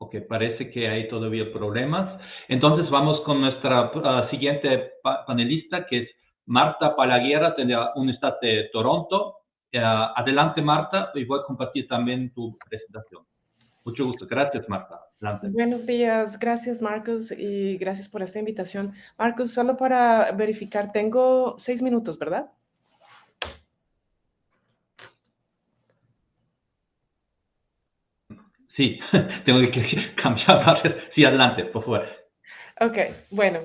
Ok, parece que hay todavía problemas. Entonces vamos con nuestra siguiente panelista, que es Marta Palaguera de la Universidad de Toronto. Adelante, Marta, y voy a compartir también tu presentación. Mucho gusto. Gracias, Marta. Adelante. Buenos días. Gracias, Marcos, y gracias por esta invitación. Marcos, solo para verificar, tengo 6 minutos, ¿verdad? Sí, tengo que cambiar. Sí, adelante, por favor. Ok, bueno,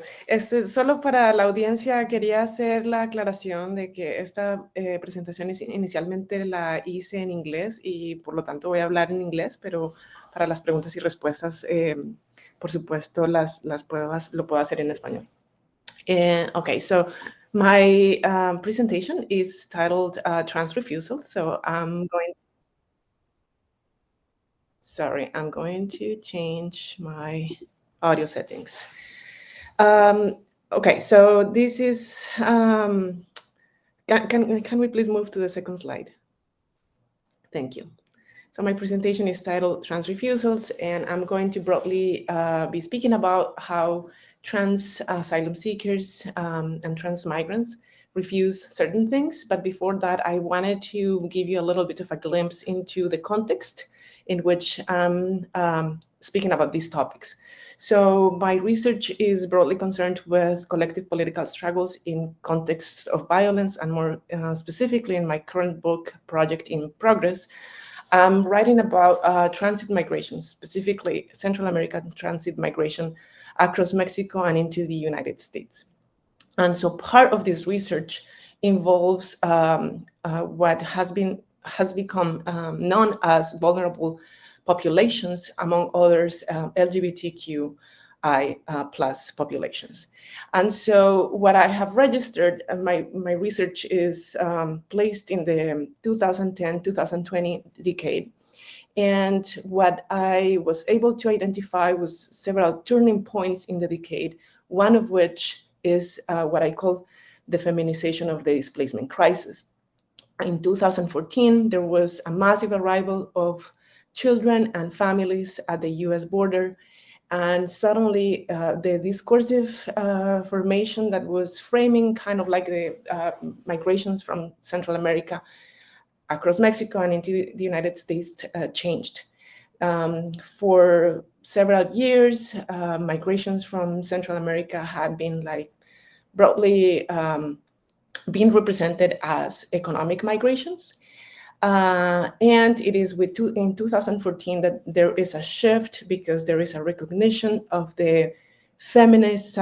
solo para la audiencia quería hacer la aclaración de que esta presentación inicialmente la hice en inglés y por lo tanto voy a hablar en inglés, pero para las preguntas y respuestas, por supuesto, lo puedo hacer en español. Okay, so my presentation is titled Trans Refusal, so I'm going to change my audio settings. Okay, so this is, can we please move to the second slide? Thank you. So my presentation is titled Trans Refusals, and I'm going to broadly be speaking about how trans asylum seekers and trans migrants refuse certain things. But before that, I wanted to give you a little bit of a glimpse into the context in which I'm speaking about these topics. So my research is broadly concerned with collective political struggles in contexts of violence, and more specifically in my current book, Project in Progress, I'm writing about transit migration, specifically Central American transit migration across Mexico and into the United States. And so part of this research involves what has become known as vulnerable populations, among others, LGBTQI plus populations. And so what I have registered, my research is placed in the 2010-2020 decade. And what I was able to identify was several turning points in the decade, one of which is what I call the feminization of the displacement crisis. In 2014, there was a massive arrival of children and families at the US border. And suddenly the discursive formation that was framing kind of like the migrations from Central America across Mexico and into the United States changed. For several years, migrations from Central America had been like broadly being represented as economic migrations. And it is in 2014 that there is a shift, because there is a recognition of the feminized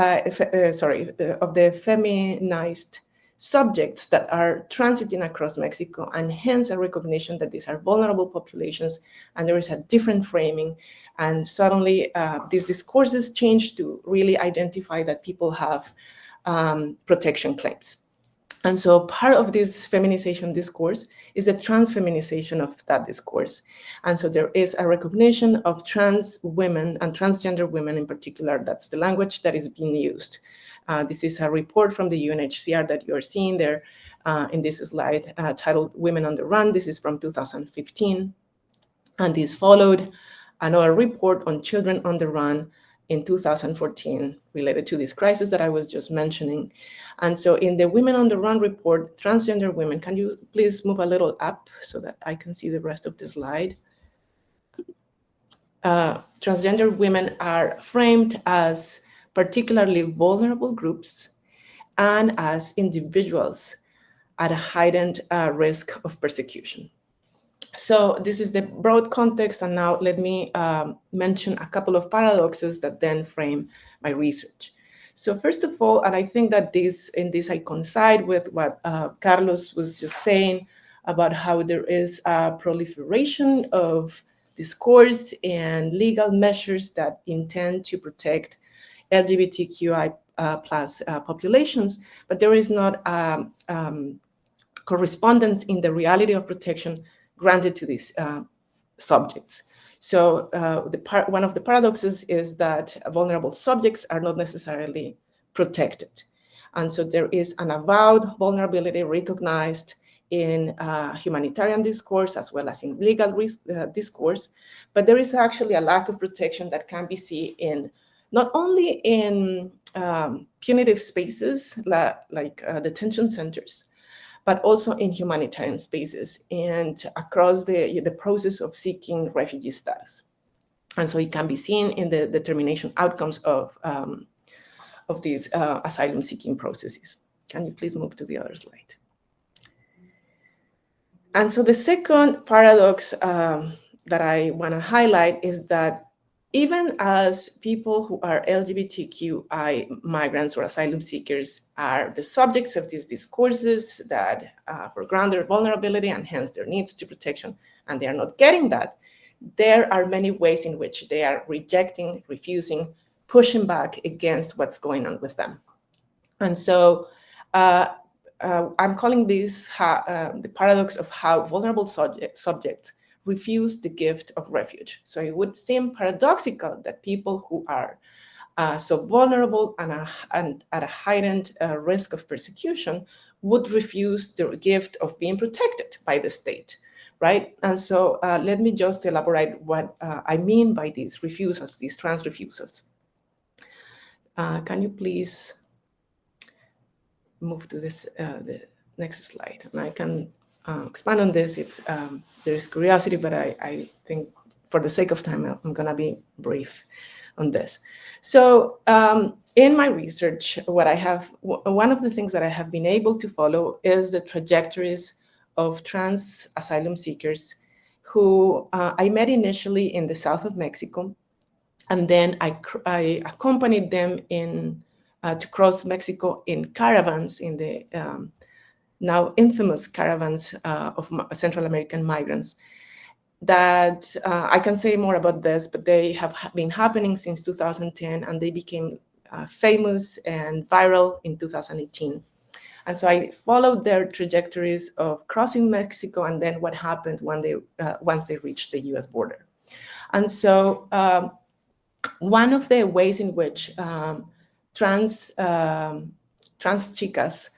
subjects that are transiting across Mexico, and hence a recognition that these are vulnerable populations, and there is a different framing. And suddenly these discourses change to really identify that people have protection claims. And so part of this feminization discourse is the transfeminization of that discourse. And so there is a recognition of trans women and transgender women in particular. That's the language that is being used. This is a report from the UNHCR that you're seeing there in this slide titled Women on the Run. This is from 2015. And this followed another report on children on the run in 2014 related to this crisis that I was just mentioning. And so in the Women on the Run report, transgender women, can you please move a little up so that I can see the rest of the slide? Transgender women are framed as particularly vulnerable groups and as individuals at a heightened risk of persecution. So this is the broad context, and now let me mention a couple of paradoxes that then frame my research. So first of all, and I think that in this I coincide with what Carlos was just saying about how there is a proliferation of discourse and legal measures that intend to protect LGBTQI plus populations, but there is not correspondence in the reality of protection granted to these subjects. So one of the paradoxes is that vulnerable subjects are not necessarily protected. And so there is an avowed vulnerability recognized in humanitarian discourse as well as in legal discourse, but there is actually a lack of protection that can be seen in not only in punitive spaces like detention centers, but also in humanitarian spaces and across the process of seeking refugee status. And so it can be seen in the determination outcomes of these asylum seeking processes. Can you please move to the other slide? And so the second paradox that I want to highlight is that even as people who are LGBTQI migrants or asylum seekers are the subjects of these discourses that foreground their vulnerability and hence their needs to protection, and they are not getting that, there are many ways in which they are rejecting, refusing, pushing back against what's going on with them. And so I'm calling this the paradox of how vulnerable subjects refuse the gift of refuge. So it would seem paradoxical that people who are so vulnerable and at a heightened risk of persecution would refuse the gift of being protected by the state, right? And so let me just elaborate what I mean by these refusals, these trans refusals. Can you please move to this the next slide? And I can expand on this if there's curiosity, but I think for the sake of time, I'm gonna be brief on this. So in my research, one of the things that I have been able to follow is the trajectories of trans asylum seekers who I met initially in the south of Mexico, and then I accompanied them to cross Mexico in caravans, in the now infamous caravans of Central American migrants that I can say more about this, but they have been happening since 2010 and they became famous and viral in 2018. And so I followed their trajectories of crossing Mexico and then what happened when once they reached the US border. And so one of the ways in which trans chicas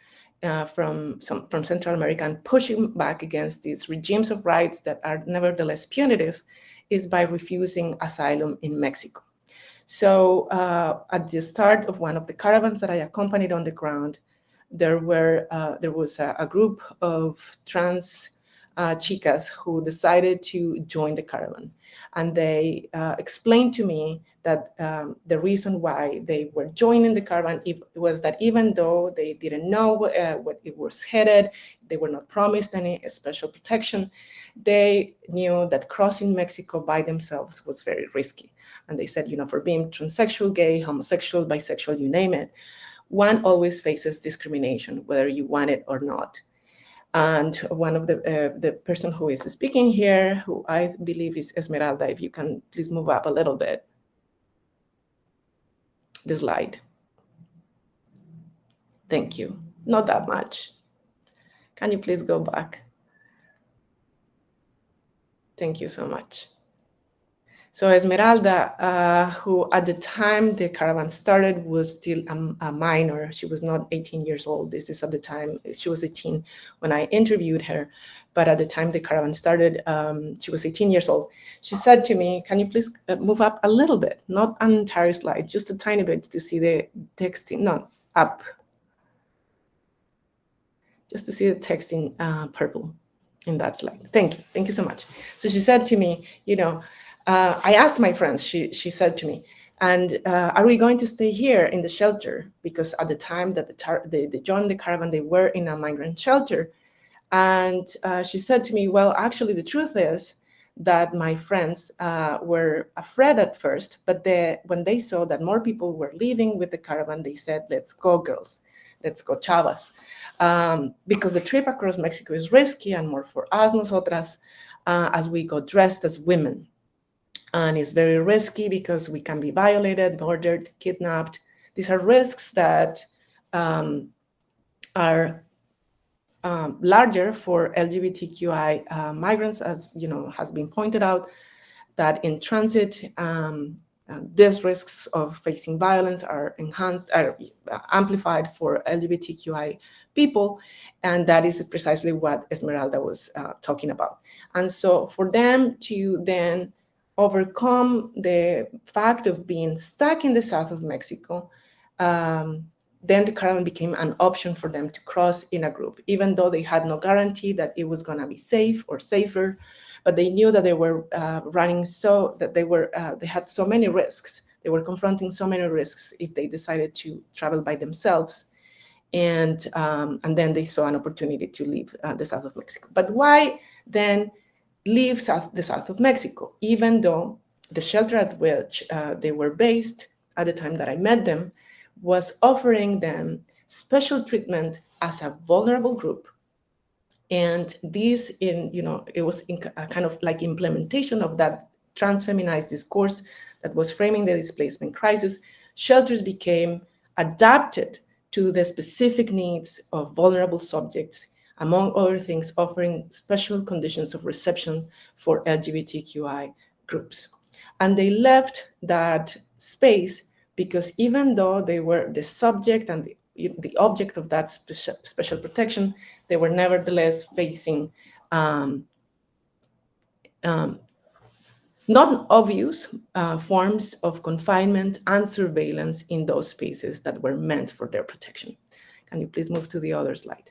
from Central America and pushing back against these regimes of rights that are nevertheless punitive is by refusing asylum in Mexico. So at the start of one of the caravans that I accompanied on the ground, there was a group of trans chicas who decided to join the caravan. And they explained to me that the reason why they were joining the caravan was that even though they didn't know what it was headed, they were not promised any special protection, they knew that crossing Mexico by themselves was very risky. And they said, you know, for being transsexual, gay, homosexual, bisexual, you name it, one always faces discrimination, whether you want it or not. And one of the person who is speaking here, who I believe is Esmeralda, if you can please move up a little bit, the slide. Thank you. Not that much. Can you please go back? Thank you so much. So Esmeralda, who at the time the caravan started was still a minor. She was not 18 years old. This is at the time, she was 18 when I interviewed her. But at the time the caravan started, she was 18 years old. She said to me, can you please move up a little bit, not an entire slide, just a tiny bit to see the texting, no, up. Just to see the text in purple in that slide. Thank you so much. So she said to me, you know, I asked my friends, she said to me, and are we going to stay here in the shelter? Because at the time that they joined the caravan, they were in a migrant shelter. And she said to me, well, actually, the truth is that my friends were afraid at first, but when they saw that more people were leaving with the caravan, they said, let's go, girls, let's go, chavas. Because the trip across Mexico is risky and more for us, nosotras, as we go dressed as women. And it's very risky because we can be violated, murdered, kidnapped. These are risks that are larger for LGBTQI migrants, as you know, has been pointed out, that in transit, these risks of facing violence are amplified for LGBTQI people, and that is precisely what Esmeralda was talking about. And so for them to then overcome the fact of being stuck in the south of Mexico, then the caravan became an option for them to cross in a group, even though they had no guarantee that it was going to be safe or safer. But they knew that they were they had so many risks. They were confronting so many risks if they decided to travel by themselves. And then they saw an opportunity to leave the south of Mexico. But why then leave the south of Mexico, even though the shelter at which they were based at the time that I met them was offering them special treatment as a vulnerable group. And this, it was in a kind of like implementation of that trans-feminized discourse that was framing the displacement crisis. Shelters became adapted to the specific needs of vulnerable subjects, among other things, offering special conditions of reception for LGBTQI groups. And they left that space because even though they were the subject and the object of that special protection, they were nevertheless facing not obvious forms of confinement and surveillance in those spaces that were meant for their protection. Can you please move to the other slide?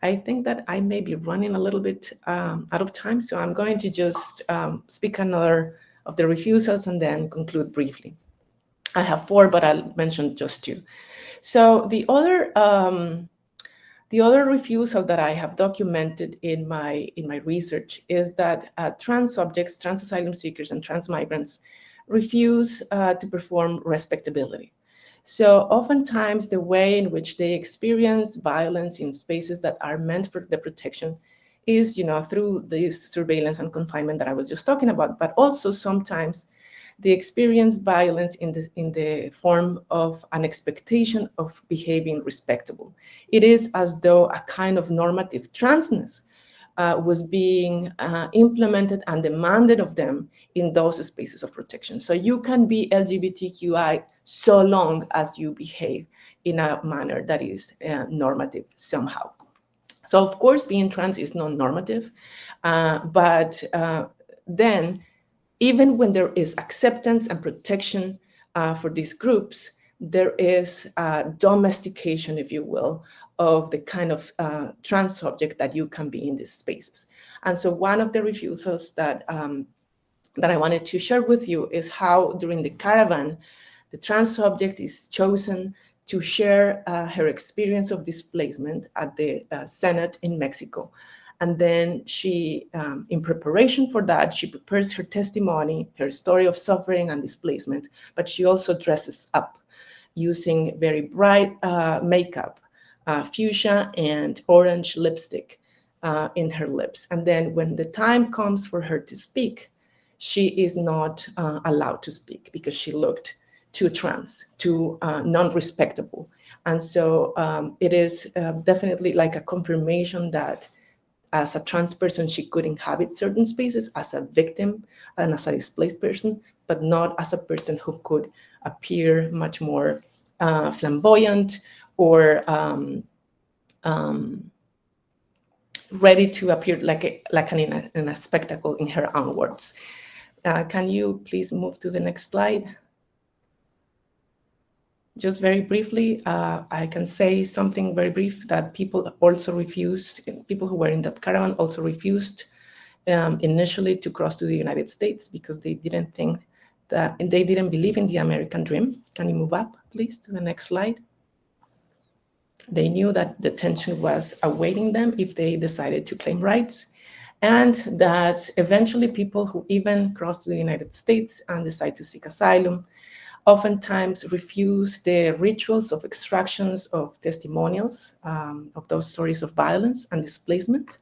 I think that I may be running a little bit out of time, so I'm going to just speak another of the refusals and then conclude briefly. I have 4, but I'll mention just 2. So the other refusal that I have documented in my research is that trans subjects, trans asylum seekers, and trans migrants refuse to perform respectability. So oftentimes the way in which they experience violence in spaces that are meant for the protection is, through this surveillance and confinement that I was just talking about, but also sometimes they experience violence in the form of an expectation of behaving respectable. It is as though a kind of normative transness was being implemented and demanded of them in those spaces of protection. So you can be LGBTQI so long as you behave in a manner that is normative somehow. So of course, being trans is non-normative, but then even when there is acceptance and protection for these groups, there is a domestication, if you will, of the kind of trans subject that you can be in these spaces. And so one of the refusals that I wanted to share with you is how during the caravan, the trans subject is chosen to share her experience of displacement at the Senate in Mexico. And then she, in preparation for that, she prepares her testimony, her story of suffering and displacement, but she also dresses up using very bright makeup, fuchsia and orange lipstick in her lips. And then when the time comes for her to speak, she is not allowed to speak because she looked too trans, too non-respectable. And so it is definitely like a confirmation that as a trans person, she could inhabit certain spaces as a victim and as a displaced person, but not as a person who could appear much more flamboyant or ready to appear in a spectacle, in her own words. Can you please move to the next slide? Just very briefly, I can say something very brief that people also refused, people who were in that caravan also refused initially to cross to the United States because they didn't think that, and they didn't believe in the American dream. Can you move up, please, to the next slide? They knew that detention was awaiting them if they decided to claim rights, and that eventually people who even cross to the United States and decide to seek asylum oftentimes refuse the rituals of extractions of testimonials of those stories of violence and displacement,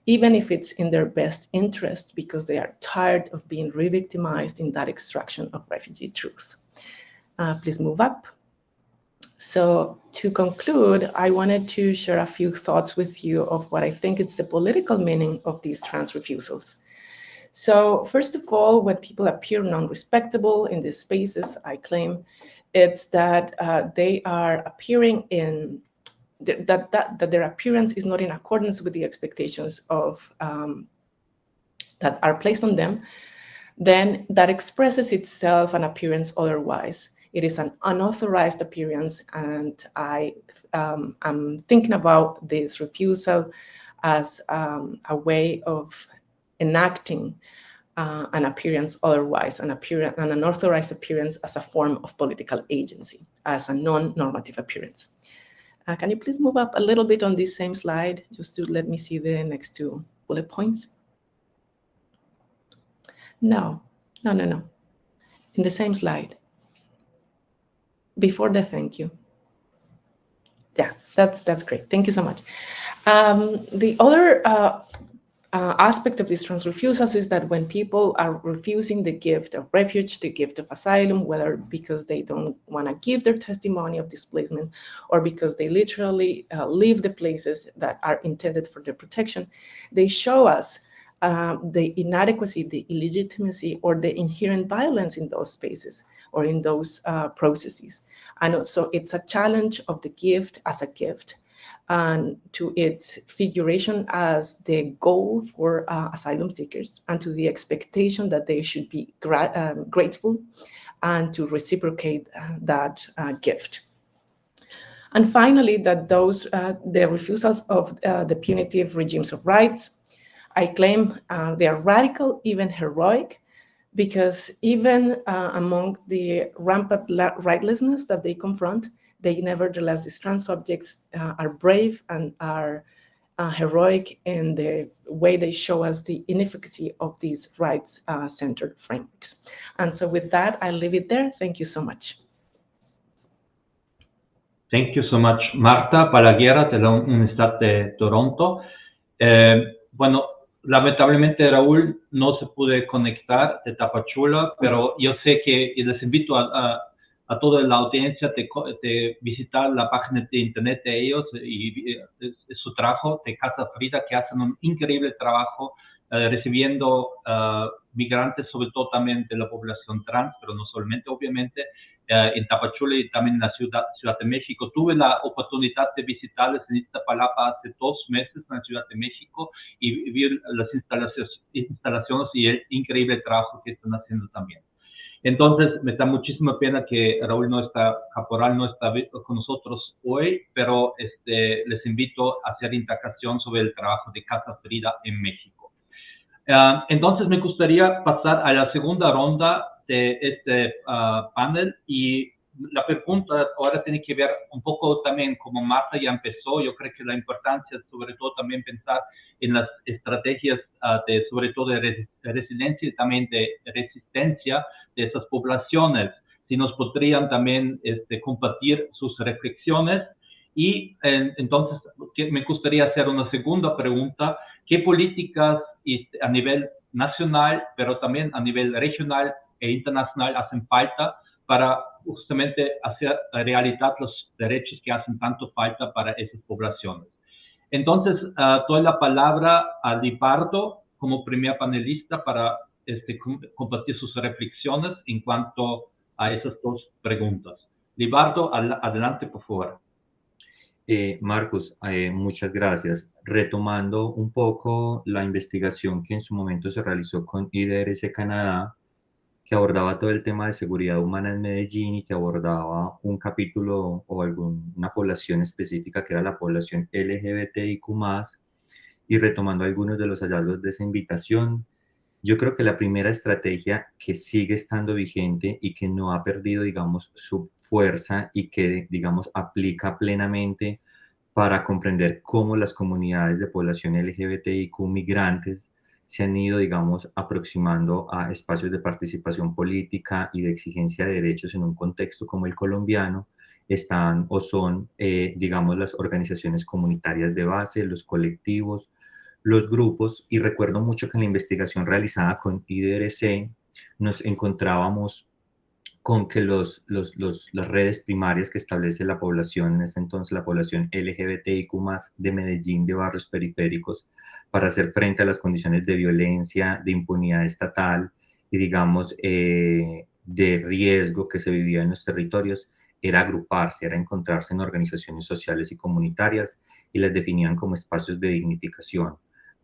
even if it's in their best interest, because they are tired of being re-victimized in that extraction of refugee truth. Please move up. So to conclude, I wanted to share a few thoughts with you of what I think is the political meaning of these trans refusals. So first of all, when people appear non-respectable in these spaces, I claim it's that they are appearing in, that their appearance is not in accordance with the expectations of that are placed on them, then that expresses itself an appearance otherwise. It is an unauthorized appearance, and I'm thinking about this refusal as a way of enacting an appearance otherwise, an unauthorized appearance as a form of political agency, as a non-normative appearance. Can you please move up a little bit on this same slide, just to let me see the next two bullet points? No. In the same slide. Before the thank you. Yeah, that's great. Thank you so much. The other aspect of these trans refusals is that when people are refusing the gift of refuge, the gift of asylum, whether because they don't want to give their testimony of displacement or because they literally leave the places that are intended for their protection, they show us the inadequacy, the illegitimacy, or the inherent violence in those spaces or in those processes. And also it's a challenge of the gift as a gift, and to its figuration as the goal for asylum seekers, and to the expectation that they should be grateful and to reciprocate that gift. And finally, that those the refusals of the punitive regimes of rights, I claim they are radical, even heroic, because even among the rampant rightlessness that they confront, they nevertheless, these trans subjects are brave and are heroic in the way they show us the inefficacy of these rights-centered frameworks. And so with that, I'll leave it there. Thank you so much. Thank you so much, Marta Palaguera, de la Universidad de Toronto. Bueno, lamentablemente Raúl no se puede conectar de Tapachula, pero yo sé que, y les invito a toda la audiencia de visitar la página de internet de ellos y su trabajo de Casa Frida, que hacen un increíble trabajo recibiendo migrantes, sobre todo también de la población trans, pero no solamente, obviamente, en Tapachula y también en la Ciudad de México. Tuve la oportunidad de visitarles en Iztapalapa hace 2 meses en la Ciudad de México y vi las instalaciones y el increíble trabajo que están haciendo también. Entonces, me da muchísima pena que Caporal no está con nosotros hoy, pero les invito a hacer indagación sobre el trabajo de Casa Frida en México. Entonces, me gustaría pasar a la segunda ronda de este panel, y la pregunta ahora tiene que ver un poco también, como Marta ya empezó. Yo creo que la importancia, sobre todo, también pensar en las estrategias sobre todo de resiliencia y también de resistencia de esas poblaciones. Si nos podrían también compartir sus reflexiones. Y entonces me gustaría hacer una segunda pregunta: ¿qué políticas a nivel nacional, pero también a nivel regional e internacional hacen falta para justamente hacer realidad los derechos que hacen tanto falta para esas poblaciones? Entonces, doy la palabra a Libardo como primer panelista para compartir sus reflexiones en cuanto a esas dos preguntas. Libardo, adelante, por favor. Marcus, muchas gracias. Retomando un poco la investigación que en su momento se realizó con IDRC Canadá, que abordaba todo el tema de seguridad humana en Medellín y que abordaba un capítulo o una población específica que era la población LGBTIQ+, y retomando algunos de los hallazgos de esa invitación, yo creo que la primera estrategia que sigue estando vigente y que no ha perdido, digamos, su fuerza y que, digamos, aplica plenamente para comprender cómo las comunidades de población LGBTIQ migrantes se han ido, digamos, aproximando a espacios de participación política y de exigencia de derechos en un contexto como el colombiano, están o son, digamos, las organizaciones comunitarias de base, los colectivos, los grupos. Y recuerdo mucho que en la investigación realizada con IDRC nos encontrábamos con que las redes primarias que establece la población, en ese entonces la población LGBTIQ+, de Medellín, de barrios periféricos, para hacer frente a las condiciones de violencia, de impunidad estatal y, digamos, de riesgo que se vivía en los territorios, era agruparse, era encontrarse en organizaciones sociales y comunitarias, y las definían como espacios de dignificación.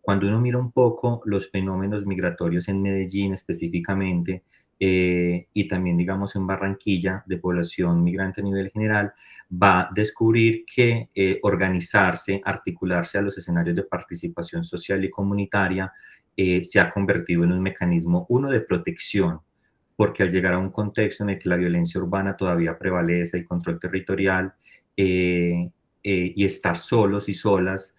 Cuando uno mira un poco los fenómenos migratorios en Medellín específicamente, y también, digamos, en Barranquilla, de población migrante a nivel general, va a descubrir que organizarse, articularse a los escenarios de participación social y comunitaria se ha convertido en un mecanismo, uno, de protección, porque al llegar a un contexto en el que la violencia urbana todavía prevalece, el control territorial, y estar solos y solas,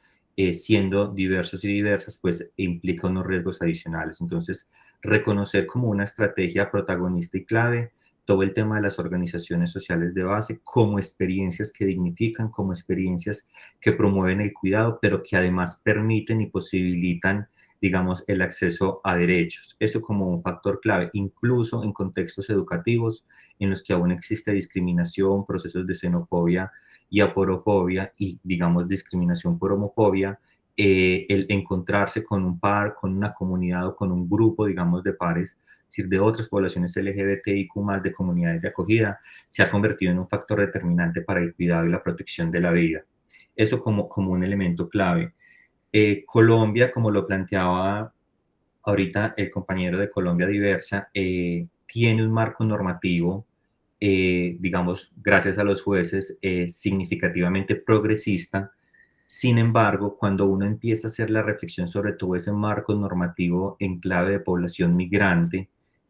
siendo diversos y diversas, pues implica unos riesgos adicionales. Entonces, reconocer como una estrategia protagonista y clave todo el tema de las organizaciones sociales de base como experiencias que dignifican, como experiencias que promueven el cuidado, pero que además permiten y posibilitan, digamos, el acceso a derechos. Eso como un factor clave, incluso en contextos educativos en los que aún existe discriminación, procesos de xenofobia y aporofobia y, digamos, discriminación por homofobia. El encontrarse con un par, con una comunidad o con un grupo, digamos, de pares, es decir, de otras poblaciones LGBTIQ+, de comunidades de acogida, se ha convertido en un factor determinante para el cuidado y la protección de la vida. Eso como un elemento clave. Colombia, como lo planteaba ahorita el compañero de Colombia Diversa, tiene un marco normativo, digamos, gracias a los jueces, significativamente progresista. Sin embargo, cuando uno empieza a hacer la reflexión sobre todo ese marco normativo en clave de población migrante,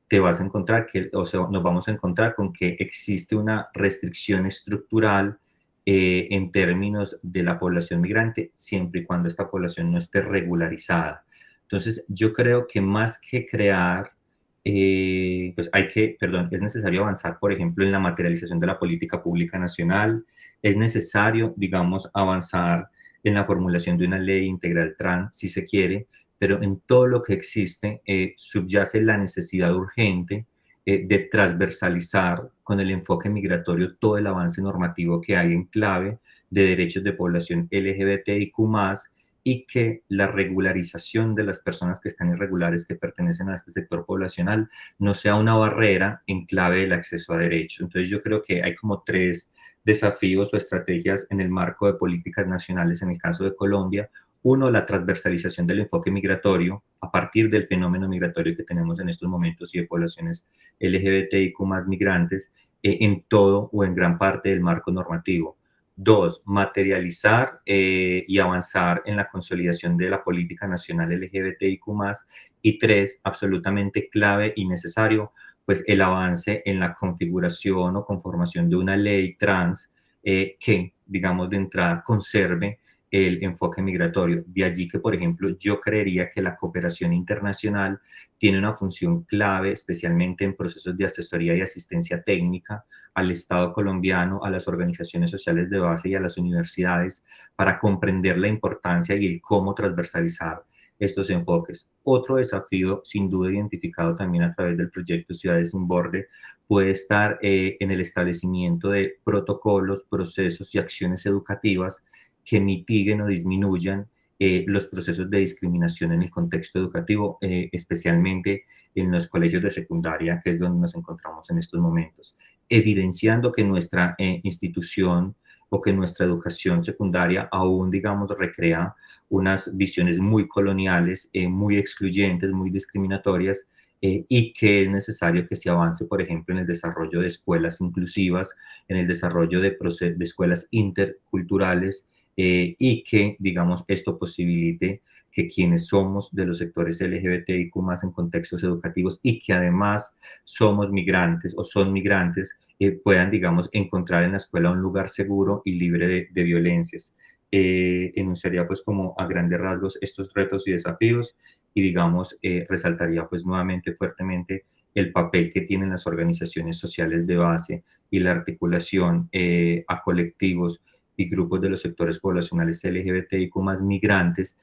te vas a encontrar nos vamos a encontrar con que existe una restricción estructural en términos de la población migrante, siempre y cuando esta población no esté regularizada. Entonces, yo creo que más que crear, pues es necesario avanzar, por ejemplo, en la materialización de la política pública nacional. Es necesario, digamos, avanzar en la formulación de una ley integral trans, si se quiere, pero en todo lo que existe subyace la necesidad urgente de transversalizar con el enfoque migratorio todo el avance normativo que hay en clave de derechos de población LGBTIQ+, y que la regularización de las personas que están irregulares, que pertenecen a este sector poblacional, no sea una barrera en clave del acceso a derechos. Entonces yo creo que hay como 3 desafíos o estrategias en el marco de políticas nacionales en el caso de Colombia. Uno, la transversalización del enfoque migratorio a partir del fenómeno migratorio que tenemos en estos momentos y de poblaciones LGBTIQ más migrantes en todo o en gran parte del marco normativo. Dos, materializar y avanzar en la consolidación de la política nacional LGBTIQ+. Y tres, absolutamente clave y necesario, pues el avance en la configuración o conformación de una ley trans que, digamos, de entrada conserve el enfoque migratorio. De allí que, por ejemplo, yo creería que la cooperación internacional tiene una función clave, especialmente en procesos de asesoría y asistencia técnica al Estado colombiano, a las organizaciones sociales de base y a las universidades, para comprender la importancia y el cómo transversalizar estos enfoques. Otro desafío, sin duda identificado también a través del proyecto Ciudades sin Borde, puede estar en el establecimiento de protocolos, procesos y acciones educativas que mitiguen o disminuyan los procesos de discriminación en el contexto educativo, especialmente en los colegios de secundaria, que es donde nos encontramos en estos momentos, evidenciando que nuestra institución o que nuestra educación secundaria aún, digamos, recrea unas visiones muy coloniales, muy excluyentes, muy discriminatorias, y que es necesario que se avance, por ejemplo, en el desarrollo de escuelas inclusivas, en el desarrollo de escuelas interculturales, y que, digamos, esto posibilite que quienes somos de los sectores LGBTIQ más en contextos educativos y que además somos migrantes o son migrantes, puedan, digamos, encontrar en la escuela un lugar seguro y libre de violencias. Enunciaría pues como a grandes rasgos estos retos y desafíos y digamos resaltaría pues nuevamente fuertemente el papel que tienen las organizaciones sociales de base y la articulación a colectivos y grupos de los sectores poblacionales LGBTIQ más migrantes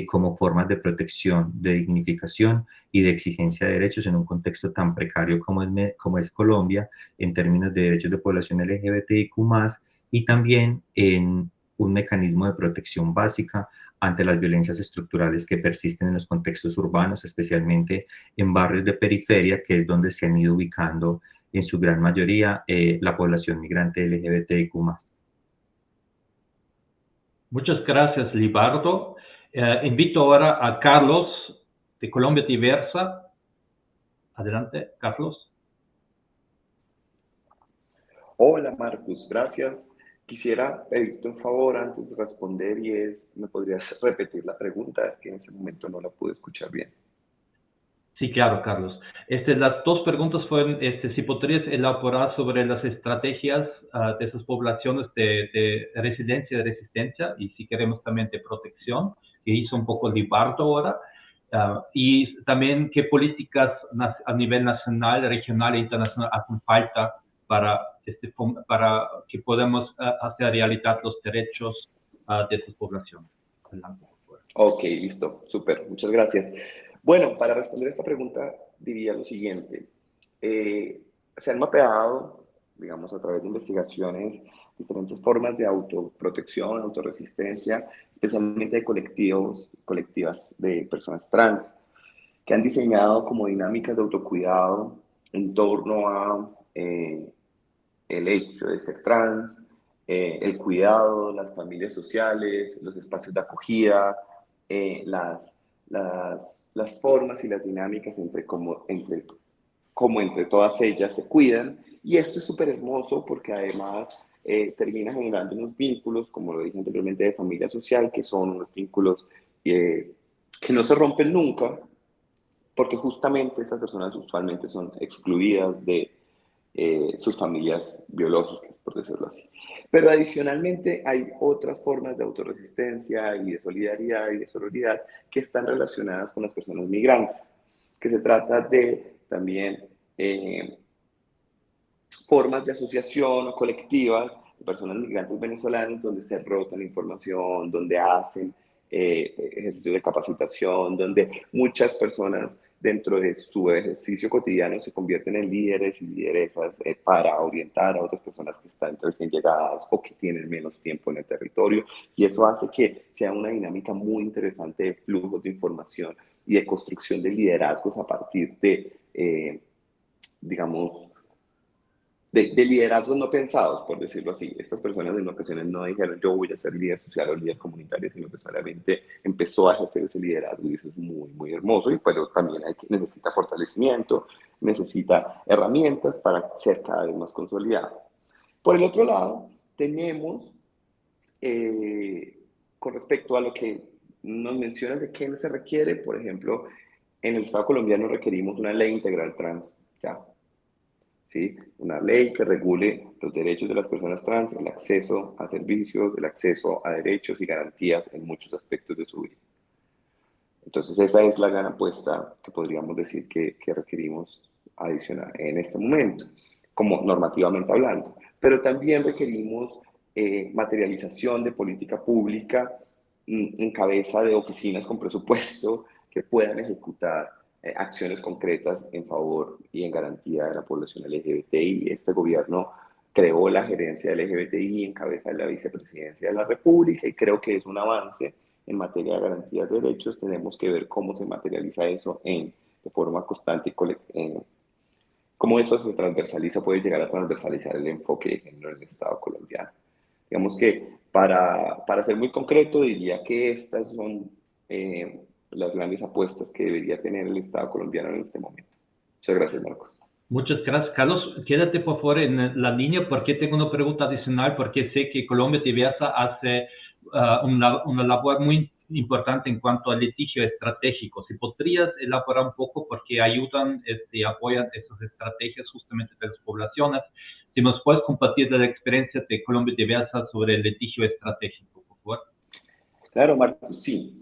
como formas de protección, de dignificación y de exigencia de derechos en un contexto tan precario como es Colombia en términos de derechos de población LGBTIQ más y también en un mecanismo de protección básica ante las violencias estructurales que persisten en los contextos urbanos, especialmente en barrios de periferia, que es donde se han ido ubicando en su gran mayoría la población migrante LGBTIQ+. Muchas gracias, Libardo. Invito ahora a Carlos, de Colombia Diversa. Adelante, Carlos. Hola, Marcus, gracias. Quisiera pedirte un favor antes de responder y es, ¿me podrías repetir la pregunta? Es que en ese momento no la pude escuchar bien. Sí, claro, Carlos. Las dos preguntas fueron, si podrías elaborar sobre las estrategias de esas poblaciones de residencia y de resistencia, y si queremos también de protección, que hizo un poco Libardo ahora, y también qué políticas a nivel nacional, regional e internacional hacen falta para que podamos hacer realidad los derechos de esas poblaciones. Adelante, por favor. Ok, listo, súper, muchas gracias. Bueno, para responder esta pregunta diría lo siguiente. Se han mapeado, digamos, a través de investigaciones, diferentes formas de autoprotección, autorresistencia, especialmente de colectivas de personas trans, que han diseñado como dinámicas de autocuidado en torno a el hecho de ser trans, el cuidado, las familias sociales, los espacios de acogida, las formas y las dinámicas entre todas ellas se cuidan. Y esto es súper hermoso porque además termina generando unos vínculos, como lo dije anteriormente, de familia social, que son unos vínculos que no se rompen nunca, porque justamente estas personas usualmente son excluidas de sus familias biológicas, por decirlo así. Pero adicionalmente hay otras formas de autorresistencia y de solidaridad y de sororidad que están relacionadas con las personas migrantes, que se trata de también formas de asociación o colectivas de personas migrantes venezolanas donde se rotan información, donde hacen ejercicios de capacitación, donde muchas personas dentro de su ejercicio cotidiano se convierten en líderes y lideresas para orientar a otras personas que están recién llegadas o que tienen menos tiempo en el territorio. Y eso hace que sea una dinámica muy interesante de flujos de información y de construcción de liderazgos a partir de, digamos, de liderazgos no pensados, por decirlo así. Estas personas en ocasiones no dijeron yo voy a ser líder social o líder comunitario, sino que solamente empezó a ejercer ese liderazgo y eso es muy, muy hermoso, pero también necesita fortalecimiento, necesita herramientas para ser cada vez más consolidado. Por el otro lado, tenemos, con respecto a lo que nos mencionan de qué se requiere, por ejemplo, en el Estado colombiano requerimos una ley integral trans, ¿ya? ¿Sí? Una ley que regule los derechos de las personas trans, el acceso a servicios, el acceso a derechos y garantías en muchos aspectos de su vida. Entonces esa es la gran apuesta que podríamos decir que requerimos adicionar en este momento, como normativamente hablando. Pero también requerimos materialización de política pública en cabeza de oficinas con presupuesto que puedan ejecutar acciones concretas en favor y en garantía de la población LGBTI. Este gobierno creó la gerencia LGBTI en cabeza de la vicepresidencia de la República y creo que es un avance en materia de garantías de derechos. Tenemos que ver cómo se materializa eso de forma constante y cómo eso se transversaliza, puede llegar a transversalizar el enfoque de género en el Estado colombiano. Digamos que para ser muy concreto diría que estas son las grandes apuestas que debería tener el Estado colombiano en este momento. Muchas gracias, Marcos. Muchas gracias, Carlos. Quédate por favor en la línea porque tengo una pregunta adicional porque sé que Colombia Diversa hace una labor muy importante en cuanto al litigio estratégico. Si podrías elaborar un poco porque ayudan y apoyan esas estrategias justamente de las poblaciones. Si nos puedes compartir de la experiencia de Colombia Diversa sobre el litigio estratégico, por favor. Claro, Marcos, sí.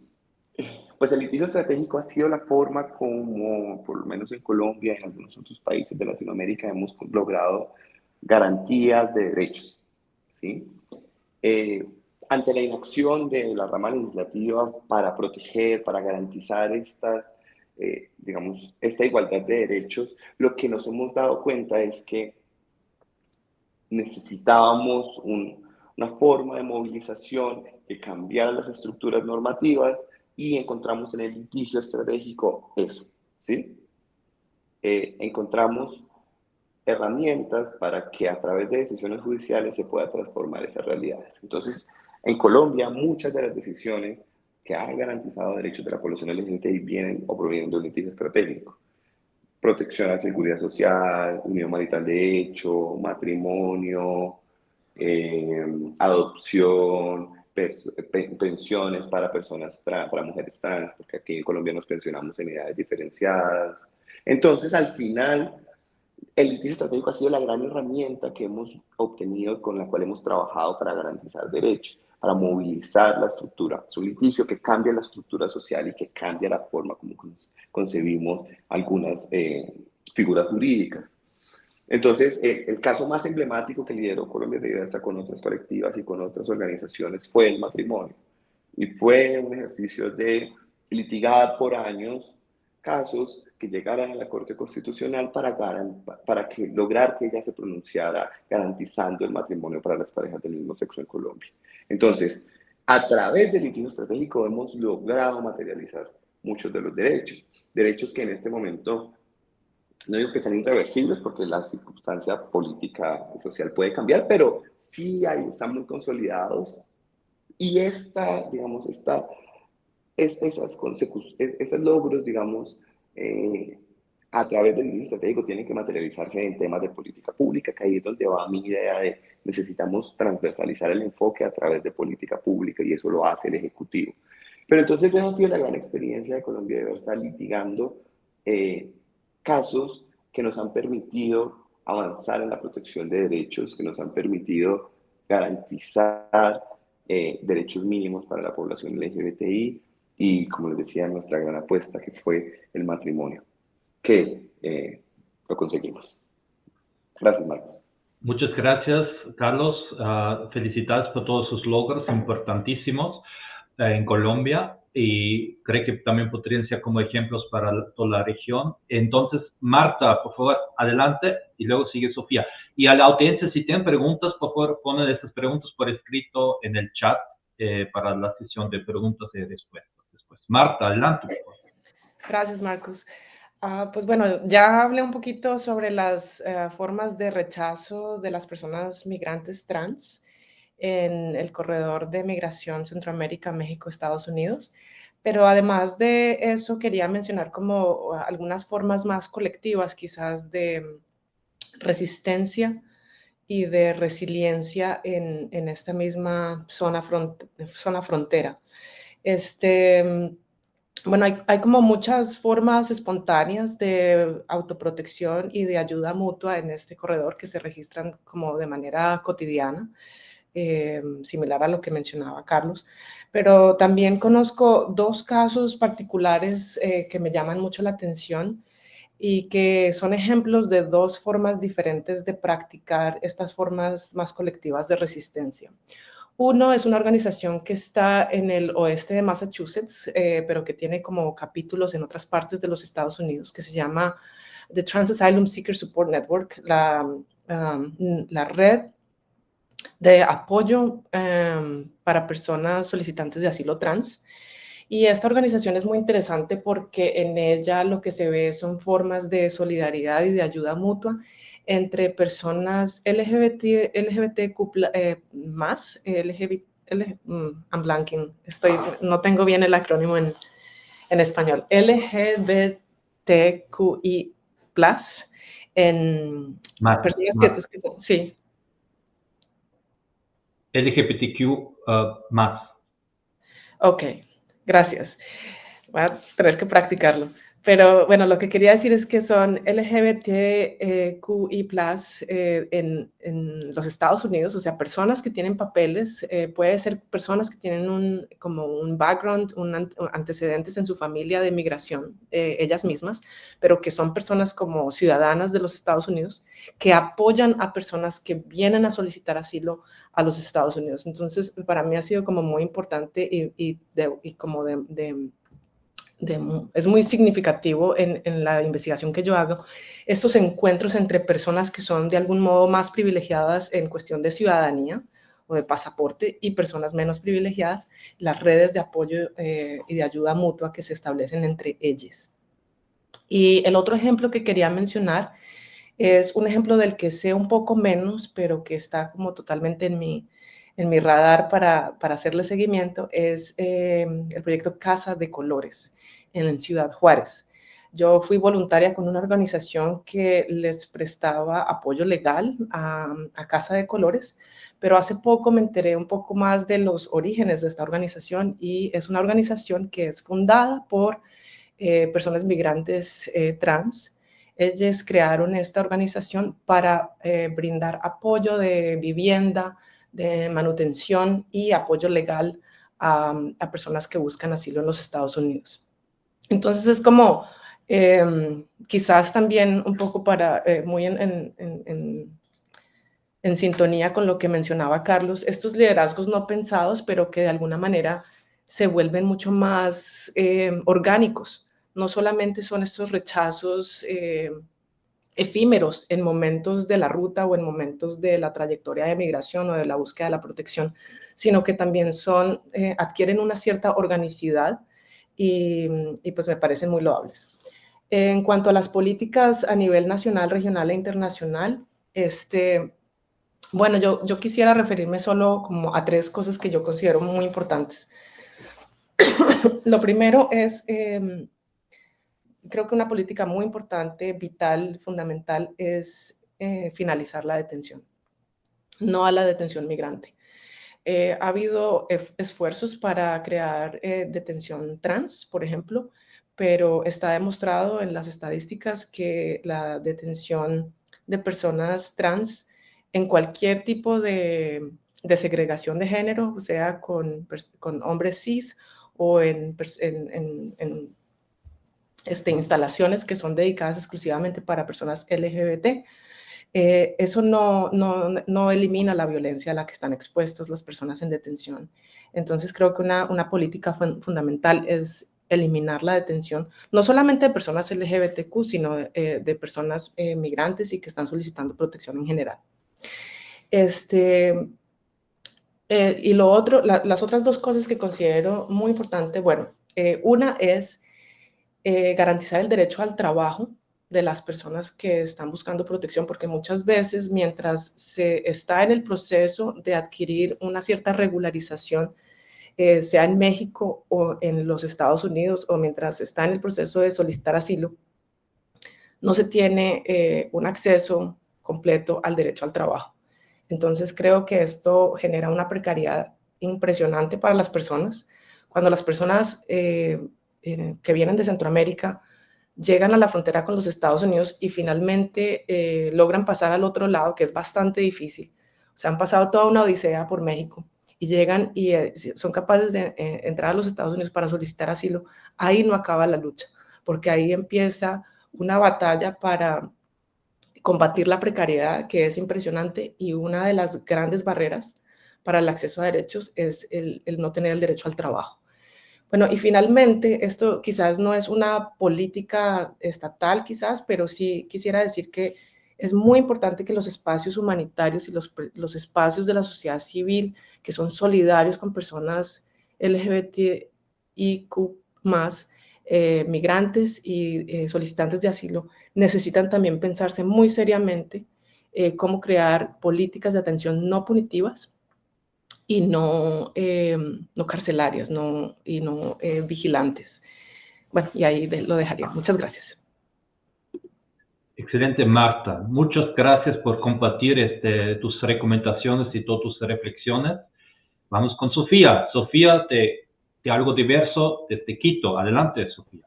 Pues el litigio estratégico ha sido la forma como, por lo menos en Colombia y en algunos otros países de Latinoamérica, hemos logrado garantías de derechos, ¿sí? Ante la inacción de la rama legislativa para proteger, para garantizar digamos, esta igualdad de derechos, lo que nos hemos dado cuenta es que necesitábamos una forma de movilización que cambiara las estructuras normativas y encontramos en el litigio estratégico eso, ¿sí? Encontramos herramientas para que a través de decisiones judiciales se pueda transformar esas realidades. Entonces, en Colombia, muchas de las decisiones que han garantizado derechos de la población LGBTI vienen o provienen de un litigio estratégico. Protección a la seguridad social, unión marital de hecho, matrimonio, adopción, pensiones para personas trans, para mujeres trans, porque aquí en Colombia nos pensionamos en edades diferenciadas. Entonces, al final, el litigio estratégico ha sido la gran herramienta que hemos obtenido, con la cual hemos trabajado para garantizar derechos, para movilizar la estructura. Es un litigio que cambia la estructura social y que cambia la forma como concebimos algunas figuras jurídicas. Entonces, el caso más emblemático que lideró Colombia Diversa con otras colectivas y con otras organizaciones fue el matrimonio. Y fue un ejercicio de litigar por años casos que llegaran a la Corte Constitucional para lograr que ella se pronunciara garantizando el matrimonio para las parejas del mismo sexo en Colombia. Entonces, a través del litigio estratégico hemos logrado materializar muchos de los derechos que en este momento, no digo que sean irreversibles porque la circunstancia política y social puede cambiar, pero sí están muy consolidados y esos logros, digamos, a través del litigio estratégico tienen que materializarse en temas de política pública, que ahí es donde va mi idea de necesitamos transversalizar el enfoque a través de política pública y eso lo hace el Ejecutivo. Pero entonces esa ha sido la gran experiencia de Colombia Diversa litigando casos que nos han permitido avanzar en la protección de derechos, que nos han permitido garantizar derechos mínimos para la población LGBTI y, como les decía, nuestra gran apuesta que fue el matrimonio, que lo conseguimos. Gracias, Marcos. Muchas gracias, Carlos. Felicidades por todos sus logros importantísimos en Colombia y creo que también podrían ser como ejemplos para toda la región. Entonces, Marta, por favor, adelante y luego sigue Sofía. Y a la audiencia, si tienen preguntas, por favor, ponen estas preguntas por escrito en el chat para la sesión de preguntas y respuestas después. Marta, adelante, por favor. Gracias, Marcos. Pues bueno, ya hablé un poquito sobre las formas de rechazo de las personas migrantes trans en el corredor de migración Centroamérica, México, Estados Unidos. Pero además de eso, quería mencionar como algunas formas más colectivas, quizás de resistencia y de resiliencia en esta misma zona frontera. Bueno, hay como muchas formas espontáneas de autoprotección y de ayuda mutua en este corredor que se registran como de manera cotidiana, similar a lo que mencionaba Carlos. Pero también conozco dos casos particulares que me llaman mucho la atención y que son ejemplos de dos formas diferentes de practicar estas formas más colectivas de resistencia. Uno es una organización que está en el oeste de Massachusetts, pero que tiene como capítulos en otras partes de los Estados Unidos, que se llama The Trans Asylum Seeker Support Network, la red de apoyo para personas solicitantes de asilo trans. Y esta organización es muy interesante porque en ella lo que se ve son formas de solidaridad y de ayuda mutua entre personas LGBTQ más, I'm blanking, no tengo bien el acrónimo en español, LGBTQI+, en personas que son, sí. LGBTQ más. Ok, gracias. Voy a tener que practicarlo. Pero bueno, lo que quería decir es que son LGBTQI+, en los Estados Unidos, o sea, personas que tienen papeles, puede ser personas que tienen como un background, antecedentes en su familia de migración, ellas mismas, pero que son personas como ciudadanas de los Estados Unidos, que apoyan a personas que vienen a solicitar asilo a los Estados Unidos. Entonces, para mí ha sido como muy importante es muy significativo en la investigación que yo hago, estos encuentros entre personas que son de algún modo más privilegiadas en cuestión de ciudadanía o de pasaporte y personas menos privilegiadas, las redes de apoyo y de ayuda mutua que se establecen entre ellas. Y el otro ejemplo que quería mencionar es un ejemplo del que sé un poco menos, pero que está como totalmente en mi radar para hacerle seguimiento, es el proyecto Casa de Colores en Ciudad Juárez. Yo fui voluntaria con una organización que les prestaba apoyo legal a Casa de Colores, pero hace poco me enteré un poco más de los orígenes de esta organización y es una organización que es fundada por personas migrantes trans. Ellos crearon esta organización para brindar apoyo de vivienda, de manutención y apoyo legal a personas que buscan asilo en los Estados Unidos. Entonces es como quizás también un poco muy en sintonía con lo que mencionaba Carlos, estos liderazgos no pensados, pero que de alguna manera se vuelven mucho más orgánicos. No solamente son estos rechazos efímeros en momentos de la ruta o en momentos de la trayectoria de migración o de la búsqueda de la protección, sino que también adquieren una cierta organicidad y pues me parecen muy loables. En cuanto a las políticas a nivel nacional, regional e internacional, bueno, yo quisiera referirme solo como a tres cosas que yo considero muy importantes. Lo primero es, creo que una política muy importante, vital, fundamental, es finalizar la detención, no a la detención migrante. Ha habido esfuerzos para crear detención trans, por ejemplo, pero está demostrado en las estadísticas que la detención de personas trans en cualquier tipo de segregación de género, o sea, con hombres cis o en instalaciones que son dedicadas exclusivamente para personas LGBT, eso no elimina la violencia a la que están expuestas las personas en detención. Entonces creo que una política fundamental es eliminar la detención, no solamente de personas LGBTQ, sino de personas migrantes y que están solicitando protección en general. Y lo otro, las otras dos cosas que considero muy importantes, bueno, una es garantizar el derecho al trabajo de las personas que están buscando protección, porque muchas veces mientras se está en el proceso de adquirir una cierta regularización, sea en México o en los Estados Unidos, o mientras está en el proceso de solicitar asilo, no se tiene un acceso completo al derecho al trabajo. Entonces creo que esto genera una precariedad impresionante para las personas. Cuando las personas que vienen de Centroamérica llegan a la frontera con los Estados Unidos y finalmente logran pasar al otro lado, que es bastante difícil. O sea, han pasado toda una odisea por México y llegan y son capaces de entrar a los Estados Unidos para solicitar asilo. Ahí no acaba la lucha, porque ahí empieza una batalla para combatir la precariedad, que es impresionante, y una de las grandes barreras para el acceso a derechos es el no tener el derecho al trabajo. Bueno, y finalmente, esto quizás no es una política estatal, quizás, pero sí quisiera decir que es muy importante que los espacios humanitarios y los espacios de la sociedad civil, que son solidarios con personas LGBTIQ+, migrantes y solicitantes de asilo, necesitan también pensarse muy seriamente cómo crear políticas de atención no punitivas y no carcelarias, y no vigilantes. Bueno, y ahí lo dejaría. Muchas gracias. Excelente, Marta. Muchas gracias por compartir tus recomendaciones y todas tus reflexiones. Vamos con Sofía. Sofía, de Algo Diverso desde Quito. Adelante, Sofía.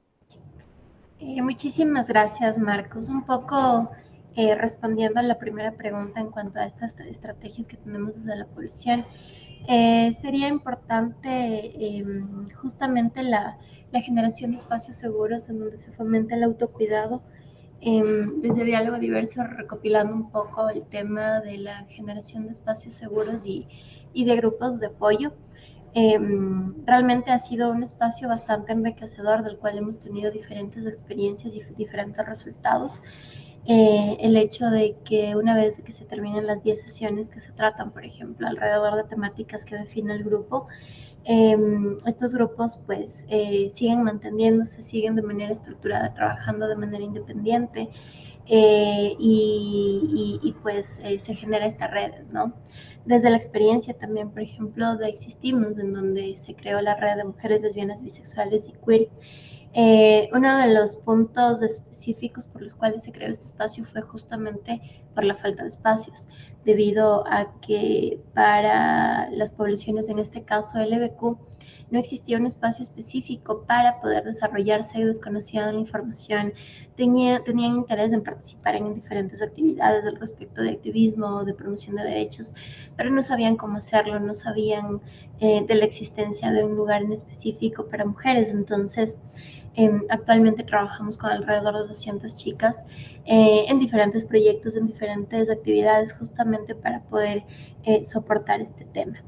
Muchísimas gracias, Marcos. Un poco respondiendo a la primera pregunta en cuanto a estas estrategias que tenemos desde la población, sería importante justamente la generación de espacios seguros en donde se fomente el autocuidado. Desde Diálogo Diverso, recopilando un poco el tema de la generación de espacios seguros y de grupos de apoyo. Realmente ha sido un espacio bastante enriquecedor, del cual hemos tenido diferentes experiencias y diferentes resultados. El hecho de que una vez que se terminen las 10 sesiones que se tratan, por ejemplo, alrededor de temáticas que define el grupo, estos grupos pues siguen manteniéndose, siguen de manera estructurada, trabajando de manera independiente, y pues se genera estas redes, ¿no? Desde la experiencia también, por ejemplo, de Existimos, en donde se creó la red de mujeres lesbianas, bisexuales y queer. Uno de los puntos específicos por los cuales se creó este espacio fue justamente por la falta de espacios, debido a que para las poblaciones, en este caso LGBTQ, no existía un espacio específico para poder desarrollarse, y desconocían la información, tenían interés en participar en diferentes actividades al respecto de activismo, de promoción de derechos, pero no sabían cómo hacerlo, no sabían de la existencia de un lugar en específico para mujeres. Entonces, actualmente trabajamos con alrededor de 200 chicas en diferentes proyectos, en diferentes actividades, justamente para poder soportar este tema.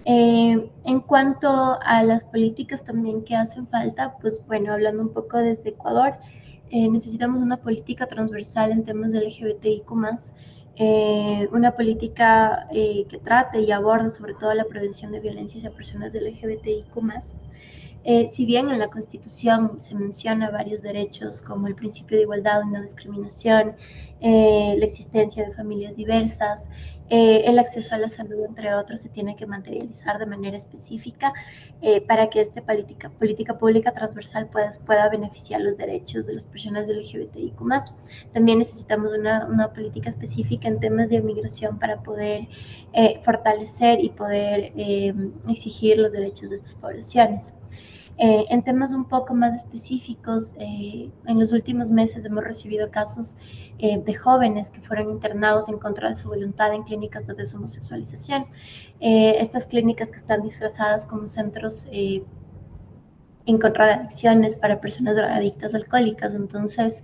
En cuanto a las políticas también que hacen falta, pues bueno, hablando un poco desde Ecuador, necesitamos una política transversal en temas de LGBTIQ+, una política que trate y aborde sobre todo la prevención de violencia hacia personas de LGBTIQ+. Si bien en la Constitución se menciona varios derechos como el principio de igualdad y no discriminación, la existencia de familias diversas, el acceso a la salud, entre otros, se tiene que materializar de manera específica para que esta política pública transversal pueda beneficiar los derechos de las personas LGBTIQ+. También necesitamos una política específica en temas de migración para poder fortalecer y poder exigir los derechos de estas poblaciones. En temas un poco más específicos, en los últimos meses hemos recibido casos de jóvenes que fueron internados en contra de su voluntad en clínicas de deshomosexualización. Estas clínicas que están disfrazadas como centros en contra de adicciones para personas drogadictas alcohólicas. Entonces,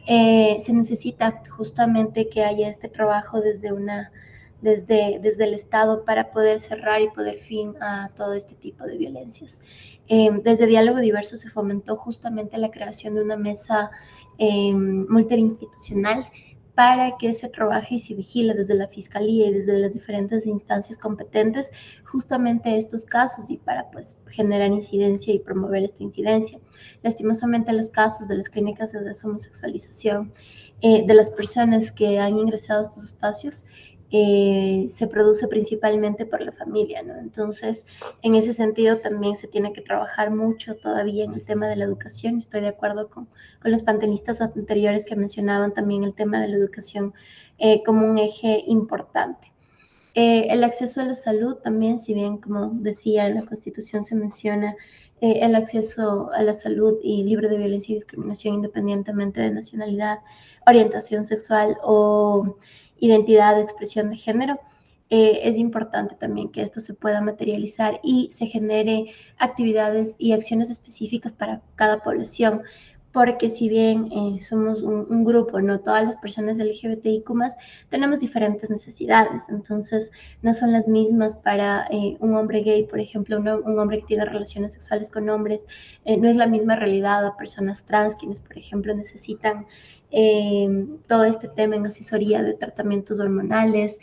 se necesita justamente que haya este trabajo desde el Estado para poder cerrar y poner fin a todo este tipo de violencias. Desde Diálogo Diverso se fomentó justamente la creación de una mesa multiinstitucional para que se trabaje y se vigile desde la Fiscalía y desde las diferentes instancias competentes justamente estos casos y para pues generar incidencia y promover esta incidencia. Lastimosamente los casos de las clínicas de deshomosexualización de las personas que han ingresado a estos espacios se produce principalmente por la familia, ¿no? Entonces, en ese sentido también se tiene que trabajar mucho todavía en el tema de la educación. Estoy de acuerdo con los panelistas anteriores que mencionaban también el tema de la educación como un eje importante. El acceso a la salud también, si bien, como decía, en la Constitución se menciona el acceso a la salud y libre de violencia y discriminación independientemente de nacionalidad, orientación sexual o identidad o expresión de género, es importante también que esto se pueda materializar y se genere actividades y acciones específicas para cada población, porque si bien somos un grupo, no todas las personas LGBTIQ+, tenemos diferentes necesidades, entonces no son las mismas para un hombre gay, por ejemplo, un hombre que tiene relaciones sexuales con hombres, no es la misma realidad a personas trans, quienes, por ejemplo, necesitan todo este tema en asesoría de tratamientos hormonales,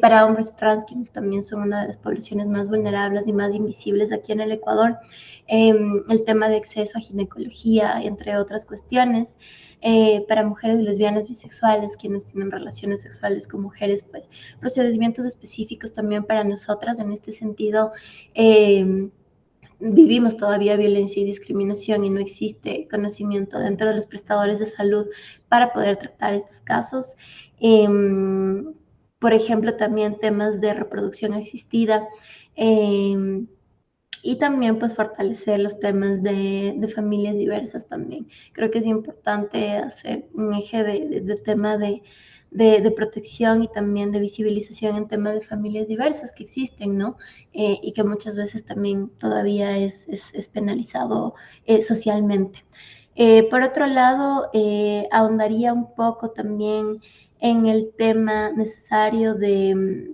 para hombres trans, quienes también son una de las poblaciones más vulnerables y más invisibles aquí en el Ecuador, el tema de acceso a ginecología, entre otras cuestiones. Para mujeres lesbianas, bisexuales, quienes tienen relaciones sexuales con mujeres, pues procedimientos específicos también para nosotras. En este sentido, vivimos todavía violencia y discriminación y no existe conocimiento dentro de los prestadores de salud para poder tratar estos casos. Por ejemplo, también temas de reproducción asistida. Y también pues fortalecer los temas de familias diversas también. Creo que es importante hacer un eje de tema de protección y también de visibilización en temas de familias diversas que existen, ¿no? Y que muchas veces también todavía es penalizado socialmente. Por otro lado, ahondaría un poco también en el tema necesario de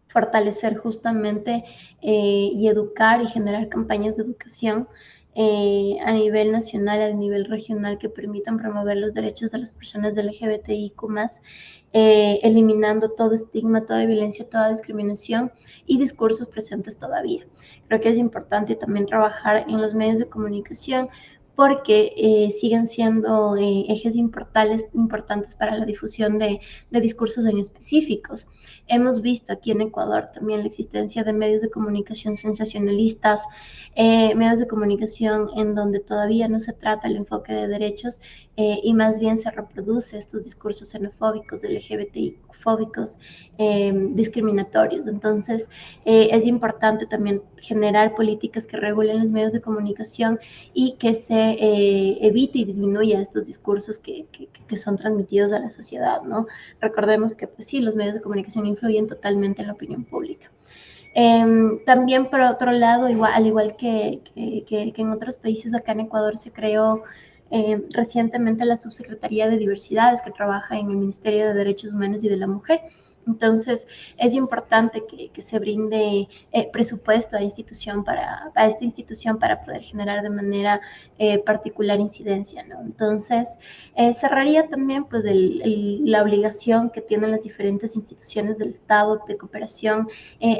fortalecer justamente y educar y generar campañas de educación a nivel nacional, a nivel regional, que permitan promover los derechos de las personas LGBTIQ+, eliminando todo estigma, toda violencia, toda discriminación y discursos presentes todavía. Creo que es importante también trabajar en los medios de comunicación porque siguen siendo ejes importantes para la difusión de discursos en específicos. Hemos visto aquí en Ecuador también la existencia de medios de comunicación sensacionalistas, medios de comunicación en donde todavía no se trata el enfoque de derechos y más bien se reproduce estos discursos xenofóbicos, LGBTI-fóbicos, discriminatorios. Entonces, es importante también generar políticas que regulen los medios de comunicación y que se evite y disminuya estos discursos que son transmitidos a la sociedad, ¿no? Recordemos que, pues sí, los medios de comunicación influyen totalmente en la opinión pública. También, por otro lado, al igual que en otros países, acá en Ecuador se creó recientemente la Subsecretaría de Diversidades, que trabaja en el Ministerio de Derechos Humanos y de la Mujer. Entonces, es importante que se brinde presupuesto a esta institución para poder generar de manera particular incidencia, ¿no? Entonces, cerraría también pues la obligación que tienen las diferentes instituciones del Estado de cooperación,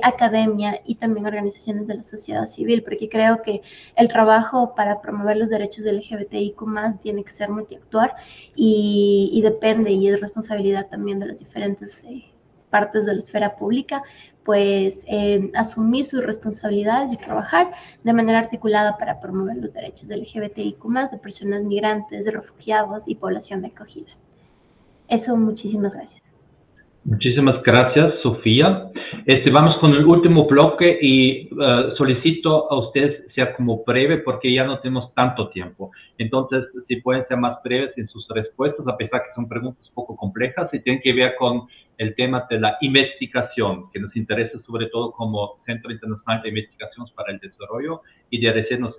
academia y también organizaciones de la sociedad civil, porque creo que el trabajo para promover los derechos del LGBTIQ+ tiene que ser multiactuar y depende y es responsabilidad también de las diferentes partes de la esfera pública, pues asumir sus responsabilidades y trabajar de manera articulada para promover los derechos del LGBTIQ+, de personas migrantes, de refugiados y población de acogida. Eso, muchísimas gracias. Muchísimas gracias, Sofía. Vamos con el último bloque y solicito a ustedes sea como breve porque ya no tenemos tanto tiempo. Entonces, si pueden ser más breves en sus respuestas, a pesar que son preguntas un poco complejas y tienen que ver con el tema de la investigación, que nos interesa sobre todo como Centro Internacional de Investigaciones para el Desarrollo, y de recién nos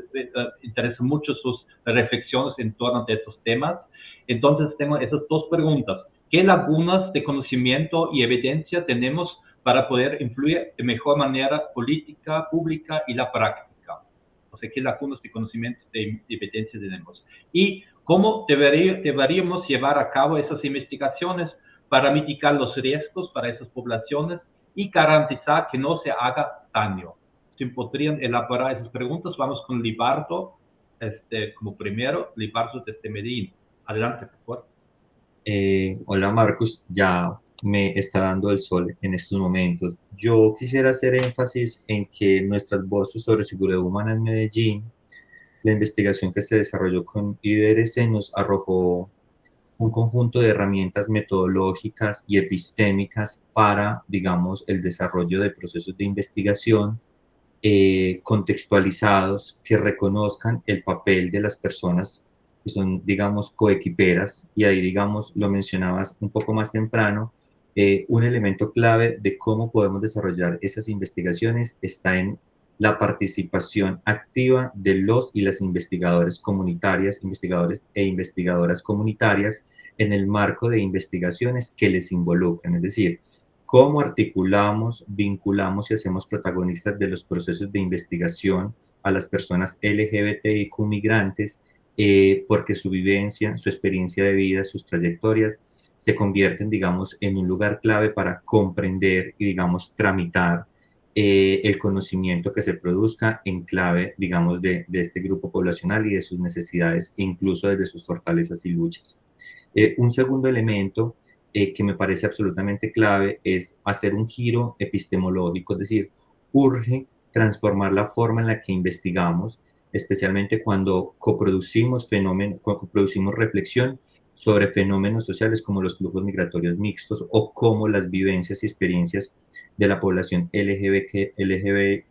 interesan mucho sus reflexiones en torno a estos temas. Entonces, tengo esas dos preguntas. ¿Qué lagunas de conocimiento y evidencia tenemos para poder influir de mejor manera política, pública y la práctica? O sea, ¿qué lagunas de conocimiento y evidencia tenemos? Y ¿Cómo deberíamos llevar a cabo esas investigaciones para mitigar los riesgos para esas poblaciones y garantizar que no se haga daño? Si podrían elaborar esas preguntas, vamos con Libardo como primero. Libardo desde Medellín. Adelante, por favor. Hola Marcos, ya me está dando el sol en estos momentos. Yo quisiera hacer énfasis en que nuestras voces sobre seguridad humana en Medellín, la investigación que se desarrolló con IDRC nos arrojó un conjunto de herramientas metodológicas y epistémicas para, digamos, el desarrollo de procesos de investigación contextualizados que reconozcan el papel de las personas que son, digamos, coequiperas, y ahí, digamos, lo mencionabas un poco más temprano, un elemento clave de cómo podemos desarrollar esas investigaciones está en la participación activa de los y las investigadores comunitarias, investigadores e investigadoras comunitarias en el marco de investigaciones que les involucran, es decir, cómo articulamos, vinculamos y hacemos protagonistas de los procesos de investigación a las personas LGBTIQ migrantes, porque su vivencia, su experiencia de vida, sus trayectorias se convierten, digamos, en un lugar clave para comprender y, digamos, tramitar el conocimiento que se produzca en clave, digamos, de este grupo poblacional y de sus necesidades, incluso desde sus fortalezas y luchas. Un segundo elemento que me parece absolutamente clave es hacer un giro epistemológico, es decir, urge transformar la forma en la que investigamos, especialmente cuando coproducimos reflexión sobre fenómenos sociales como los flujos migratorios mixtos o como las vivencias y experiencias de la población LGBTIQ+,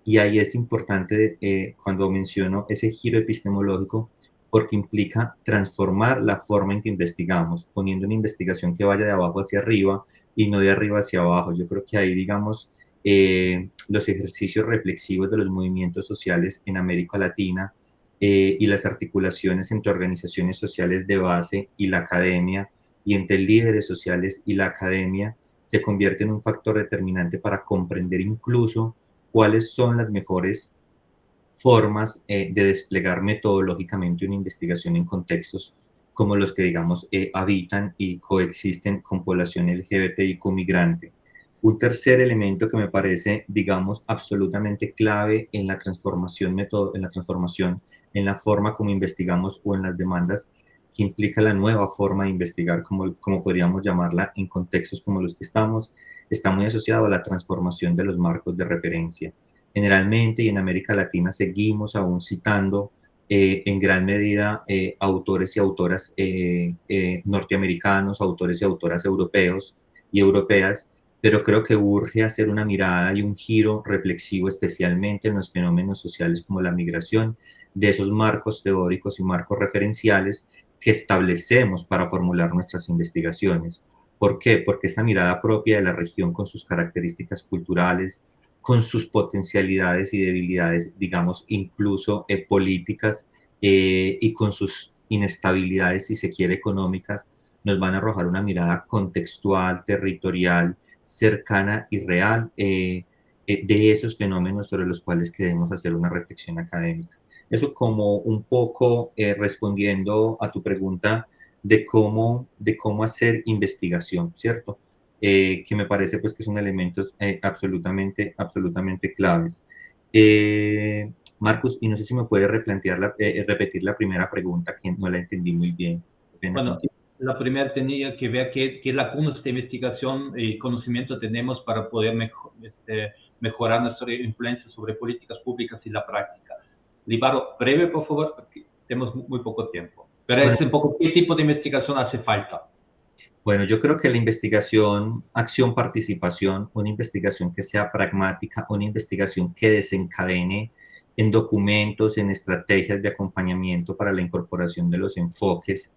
y ahí es importante cuando menciono ese giro epistemológico, porque implica transformar la forma en que investigamos, poniendo una investigación que vaya de abajo hacia arriba y no de arriba hacia abajo. Yo creo que ahí, digamos, los ejercicios reflexivos de los movimientos sociales en América Latina y las articulaciones entre organizaciones sociales de base y la academia, y entre líderes sociales y la academia, se convierte en un factor determinante para comprender incluso cuáles son las mejores formas de desplegar metodológicamente una investigación en contextos como los que, digamos, habitan y coexisten con población LGBTIQ migrante. Un tercer elemento que me parece, digamos, absolutamente clave en la transformación, en la forma como investigamos o en las demandas que implica la nueva forma de investigar, como podríamos llamarla, en contextos como los que estamos, está muy asociado a la transformación de los marcos de referencia. Generalmente, y en América Latina seguimos aún citando en gran medida autores y autoras norteamericanos, autores y autoras europeos y europeas, pero creo que urge hacer una mirada y un giro reflexivo, especialmente en los fenómenos sociales como la migración, de esos marcos teóricos y marcos referenciales que establecemos para formular nuestras investigaciones. ¿Por qué? Porque esta mirada propia de la región, con sus características culturales, con sus potencialidades y debilidades, digamos, incluso políticas, y con sus inestabilidades, si se quiere, económicas, nos van a arrojar una mirada contextual, territorial, cercana y real de esos fenómenos sobre los cuales queremos hacer una reflexión académica. Eso como un poco respondiendo a tu pregunta de cómo hacer investigación, ¿cierto? Que me parece pues que son elementos absolutamente claves. Marcus, y no sé si me puedes repetir la primera pregunta, que no la entendí muy bien. Bueno, la primera tenía que ver qué lagunas de investigación y conocimiento tenemos para poder mejorar nuestra influencia sobre políticas públicas y la práctica. Libaro, breve, por favor, porque tenemos muy poco tiempo. Pero bueno, es un poco qué tipo de investigación hace falta. Bueno, yo creo que la investigación, acción-participación, una investigación que sea pragmática, una investigación que desencadene en documentos, en estrategias de acompañamiento para la incorporación de los enfoques,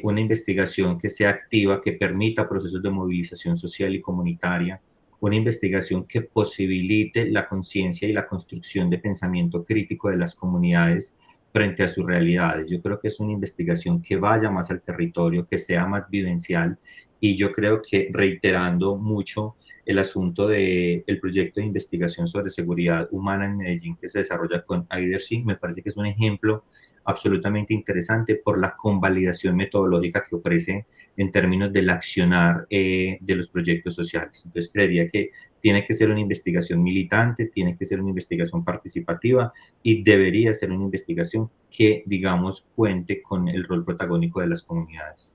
una investigación que sea activa, que permita procesos de movilización social y comunitaria, una investigación que posibilite la conciencia y la construcción de pensamiento crítico de las comunidades frente a sus realidades. Yo creo que es una investigación que vaya más al territorio, que sea más vivencial, y yo creo que, reiterando mucho el asunto del proyecto de investigación sobre seguridad humana en Medellín que se desarrolla con IDRC, me parece que es un ejemplo absolutamente interesante por la convalidación metodológica que ofrece en términos del accionar de los proyectos sociales. Entonces creería que tiene que ser una investigación militante, tiene que ser una investigación participativa y debería ser una investigación que, digamos, cuente con el rol protagónico de las comunidades.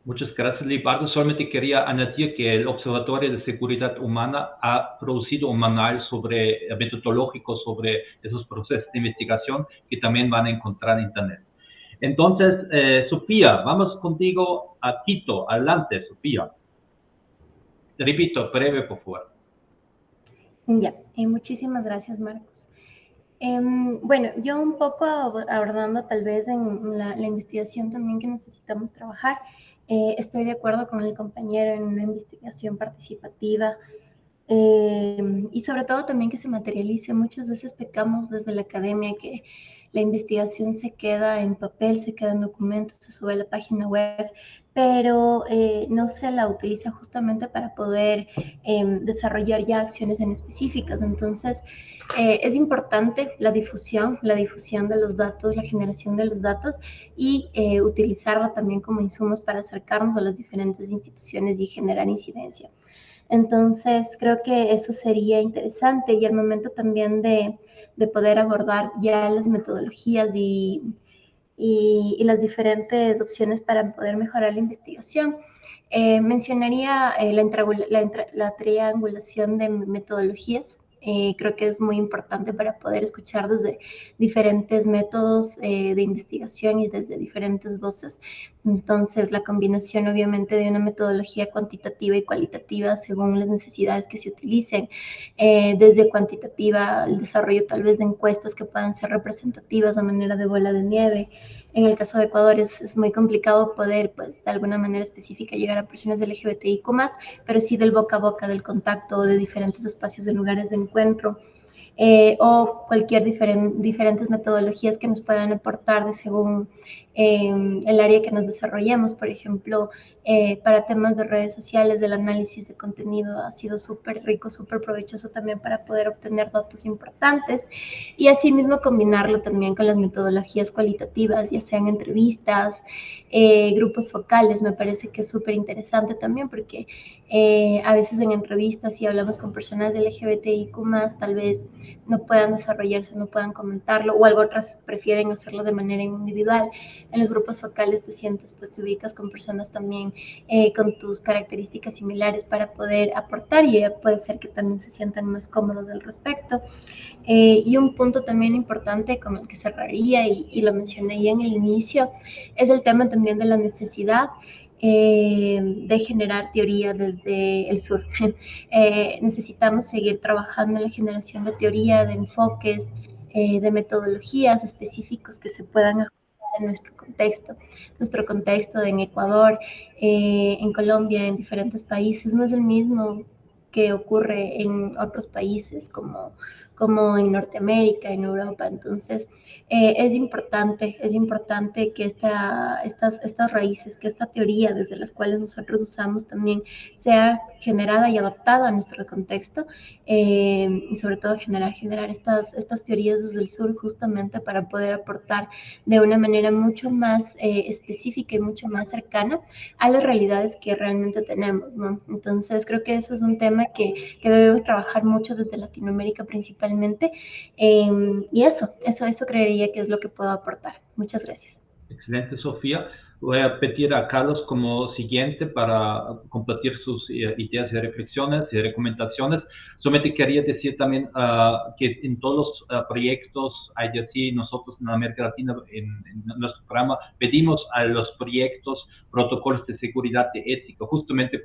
Muchas gracias, Libardo. Solamente quería añadir que el Observatorio de Seguridad Humana ha producido un manual metodológico sobre esos procesos de investigación que también van a encontrar en Internet. Entonces, Sofía, vamos contigo a Quito. Adelante, Sofía. Te repito, breve, por favor. Ya, muchísimas gracias, Marcos. Bueno, yo un poco abordando tal vez en la investigación también que necesitamos trabajar. Estoy de acuerdo con el compañero en una investigación participativa y sobre todo también que se materialice. Muchas veces pecamos desde la academia que la investigación se queda en papel, se queda en documentos, se sube a la página web, pero no se la utiliza justamente para poder desarrollar ya acciones en específicas. Entonces, es importante la difusión de los datos, la generación de los datos y utilizarla también como insumos para acercarnos a las diferentes instituciones y generar incidencia. Entonces, creo que eso sería interesante y al momento también de poder abordar ya las metodologías y las diferentes opciones para poder mejorar la investigación. Mencionaría la triangulación de metodologías. Creo que es muy importante para poder escuchar desde diferentes métodos de investigación y desde diferentes voces. Entonces, la combinación obviamente de una metodología cuantitativa y cualitativa según las necesidades que se utilicen, desde cuantitativa, el desarrollo tal vez de encuestas que puedan ser representativas a manera de bola de nieve. En el caso de Ecuador es muy complicado poder, pues, de alguna manera específica llegar a personas LGBTIQ+, pero sí del boca a boca, del contacto, de diferentes espacios de lugares de encuentro, o cualquier diferentes metodologías que nos puedan aportar de según el área que nos desarrollemos. Por ejemplo, para temas de redes sociales, del análisis de contenido ha sido súper rico, súper provechoso también para poder obtener datos importantes y asimismo combinarlo también con las metodologías cualitativas, ya sean entrevistas, grupos focales. Me parece que es súper interesante también porque a veces en entrevistas, si hablamos con personas LGBTIQ+, tal vez no puedan desarrollarse, no puedan comentarlo, o algo otras prefieren hacerlo de manera individual. En los grupos focales te sientes, pues te ubicas con personas también con tus características similares para poder aportar y puede ser que también se sientan más cómodos al respecto. Y un punto también importante con el que cerraría, y lo mencioné ya en el inicio, es el tema también de la necesidad de generar teoría desde el sur. Necesitamos seguir trabajando en la generación de teoría, de enfoques, de metodologías específicos que se puedan ajustar en nuestro contexto en Ecuador, en Colombia, en diferentes países. No es el mismo que ocurre en otros países como en Norteamérica, en Europa. Entonces, es importante que estas raíces, que esta teoría desde las cuales nosotros usamos también sea generada y adaptada a nuestro contexto, y sobre todo generar estas teorías desde el sur justamente para poder aportar de una manera mucho más específica y mucho más cercana a las realidades que realmente tenemos, ¿no? Entonces, creo que eso es un tema que debemos trabajar mucho desde Latinoamérica principalmente, y eso creería que es lo que puedo aportar. Muchas gracias. Excelente, Sofía. Voy a pedir a Carlos como siguiente para compartir sus ideas y reflexiones y recomendaciones. Solamente quería decir también que en todos los proyectos IDRC, nosotros en América Latina, en nuestro programa, pedimos a los proyectos protocolos de seguridad de ética, justamente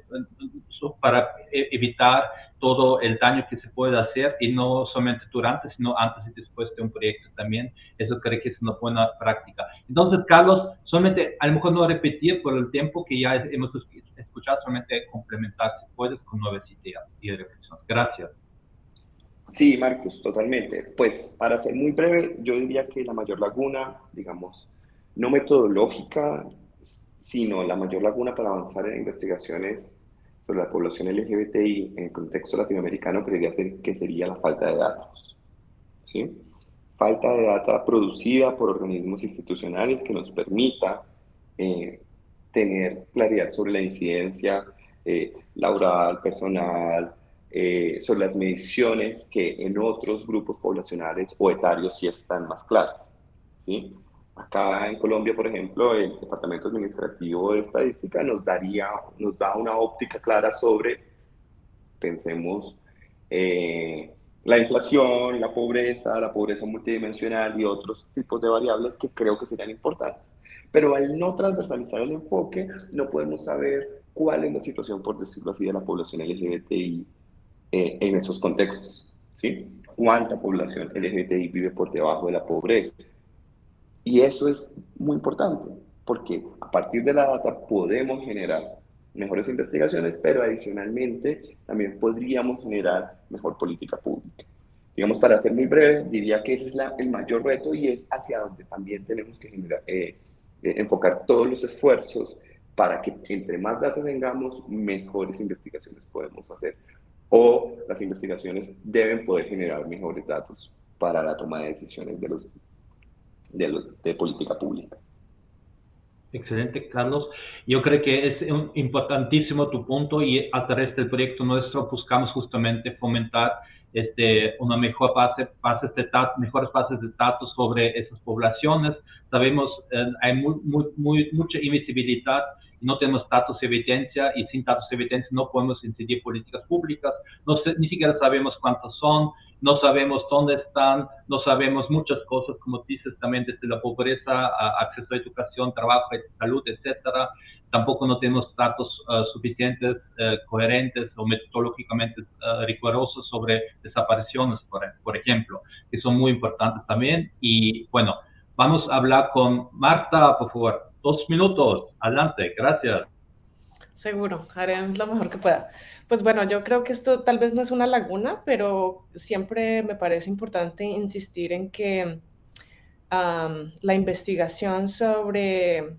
para evitar todo el daño que se puede hacer, y no solamente durante, sino antes y después de un proyecto también. Eso creo que es una buena práctica. Entonces, Carlos, solamente a lo mejor no repetir por el tiempo que ya hemos escuchado, solamente complementar, si puedes, con nuevas ideas y reflexiones. Gracias. Sí, Marcos, totalmente. Pues para ser muy breve, yo diría que la mayor laguna, digamos, no metodológica, sino la mayor laguna para avanzar en investigaciones sobre la población LGBTI en el contexto latinoamericano, creería que sería la falta de datos, ¿sí? falta de data producida por organismos institucionales que nos permita tener claridad sobre la incidencia laboral, personal, sobre las mediciones que en otros grupos poblacionales o etarios sí están más claras, ¿sí? Acá en Colombia, por ejemplo, el Departamento Administrativo de Estadística nos da una óptica clara sobre, pensemos, la inflación, la pobreza multidimensional y otros tipos de variables que creo que serían importantes. Pero al no transversalizar el enfoque, no podemos saber cuál es la situación, por decirlo así, de la población LGBTI en esos contextos, ¿sí? ¿Cuánta población LGBTI vive por debajo de la pobreza? Y eso es muy importante, porque a partir de la data podemos generar mejores investigaciones, pero adicionalmente también podríamos generar mejor política pública. Digamos, para ser muy breve, diría que ese es el mayor reto y es hacia donde también tenemos que enfocar todos los esfuerzos para que entre más datos tengamos, mejores investigaciones podemos hacer. O las investigaciones deben poder generar mejores datos para la toma de decisiones de política pública. Excelente, Carlos. Yo creo que es importantísimo tu punto y a través del proyecto nuestro buscamos justamente fomentar una mejor mejores bases de datos sobre esas poblaciones. Sabemos hay mucha invisibilidad, no tenemos datos de evidencia y sin datos de evidencia no podemos incidir políticas públicas. Ni siquiera sabemos cuántos son, no sabemos dónde están, no sabemos muchas cosas, como dices, también desde la pobreza, acceso a educación, trabajo, salud, etcétera. Tampoco no tenemos datos suficientes, coherentes o metodológicamente rigurosos sobre desapariciones, por ejemplo, que son muy importantes también. Y bueno, vamos a hablar con Marta, por favor. 2 minutos, adelante, gracias. Seguro, haré lo mejor que pueda. Pues bueno, yo creo que esto tal vez no es una laguna, pero siempre me parece importante insistir en que la investigación sobre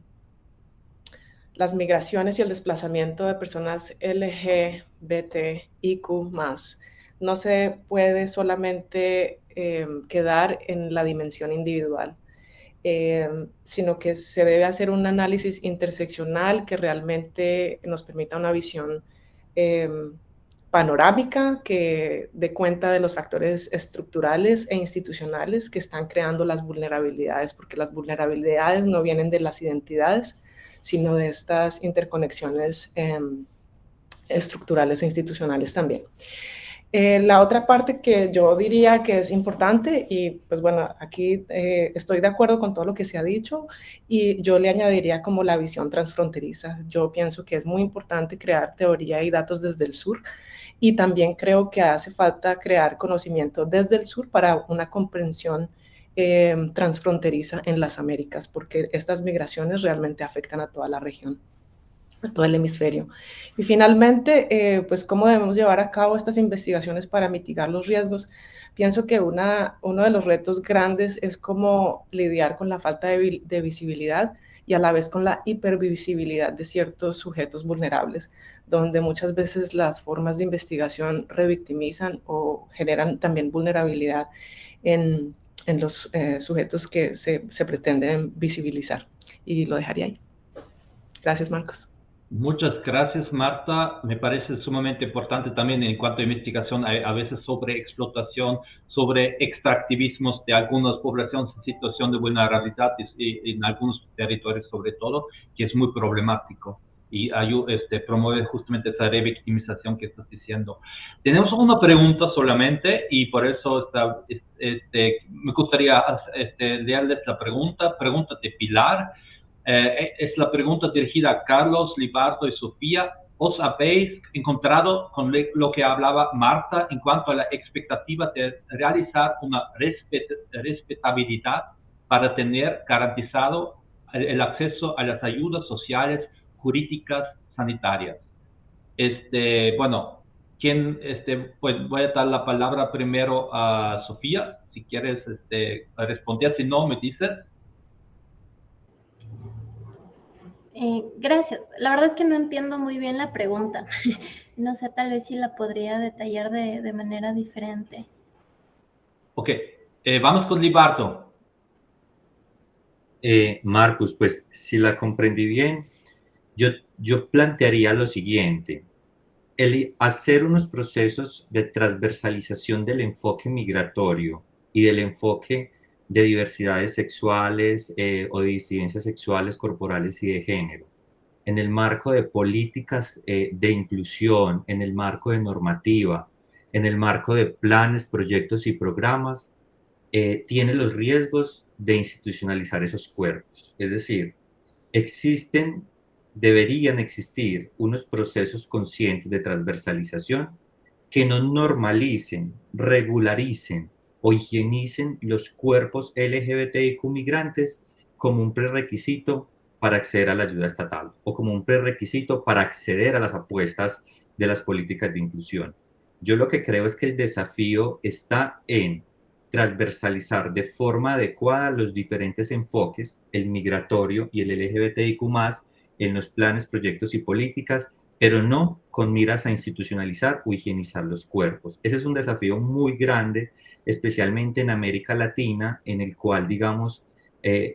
las migraciones y el desplazamiento de personas LGBTIQ+, no se puede solamente quedar en la dimensión individual. Sino que se debe hacer un análisis interseccional que realmente nos permita una visión panorámica que dé cuenta de los factores estructurales e institucionales que están creando las vulnerabilidades, porque las vulnerabilidades no vienen de las identidades, sino de estas interconexiones estructurales e institucionales también. La otra parte que yo diría que es importante, y pues bueno, aquí estoy de acuerdo con todo lo que se ha dicho, y yo le añadiría como la visión transfronteriza. Yo pienso que es muy importante crear teoría y datos desde el sur, y también creo que hace falta crear conocimiento desde el sur para una comprensión transfronteriza en las Américas, porque estas migraciones realmente afectan a toda la región, a todo el hemisferio. Y finalmente, pues cómo debemos llevar a cabo estas investigaciones para mitigar los riesgos. Pienso que uno de los retos grandes es cómo lidiar con la falta de visibilidad y a la vez con la hipervisibilidad de ciertos sujetos vulnerables, donde muchas veces las formas de investigación revictimizan o generan también vulnerabilidad en los sujetos que se pretenden visibilizar. Y lo dejaría ahí. Gracias, Marcos. Muchas gracias, Marta. Me parece sumamente importante también en cuanto a investigación, hay a veces sobre explotación, sobre extractivismos de algunas poblaciones en situación de vulnerabilidad y en algunos territorios sobre todo, que es muy problemático y promueve justamente esa revictimización que estás diciendo. Tenemos una pregunta solamente y por eso me gustaría leerles la pregunta de Pilar. Es la pregunta dirigida a Carlos, Libardo y Sofía. ¿Os habéis encontrado con lo que hablaba Marta en cuanto a la expectativa de realizar una respetabilidad para tener garantizado el acceso a las ayudas sociales, jurídicas, sanitarias? Bueno, pues voy a dar la palabra primero a Sofía, si quieres responder, si no, me dices. Gracias. La verdad es que no entiendo muy bien la pregunta. No sé, tal vez si la podría detallar de manera diferente. Ok. Vamos con Libardo. Marcus, pues si la comprendí bien, yo plantearía lo siguiente: el hacer unos procesos de transversalización del enfoque migratorio y del enfoque de diversidades sexuales o de disidencias sexuales, corporales y de género, en el marco de políticas de inclusión, en el marco de normativa, en el marco de planes, proyectos y programas, tiene los riesgos de institucionalizar esos cuerpos. Es decir, deberían existir unos procesos conscientes de transversalización que no normalicen, regularicen o higienicen los cuerpos LGBTIQ migrantes como un prerequisito para acceder a la ayuda estatal o como un prerequisito para acceder a las apuestas de las políticas de inclusión. Yo lo que creo es que el desafío está en transversalizar de forma adecuada los diferentes enfoques, el migratorio y el LGBTIQ+, en los planes, proyectos y políticas, pero no con miras a institucionalizar o higienizar los cuerpos. Ese es un desafío muy grande, especialmente en América Latina, en el cual, digamos,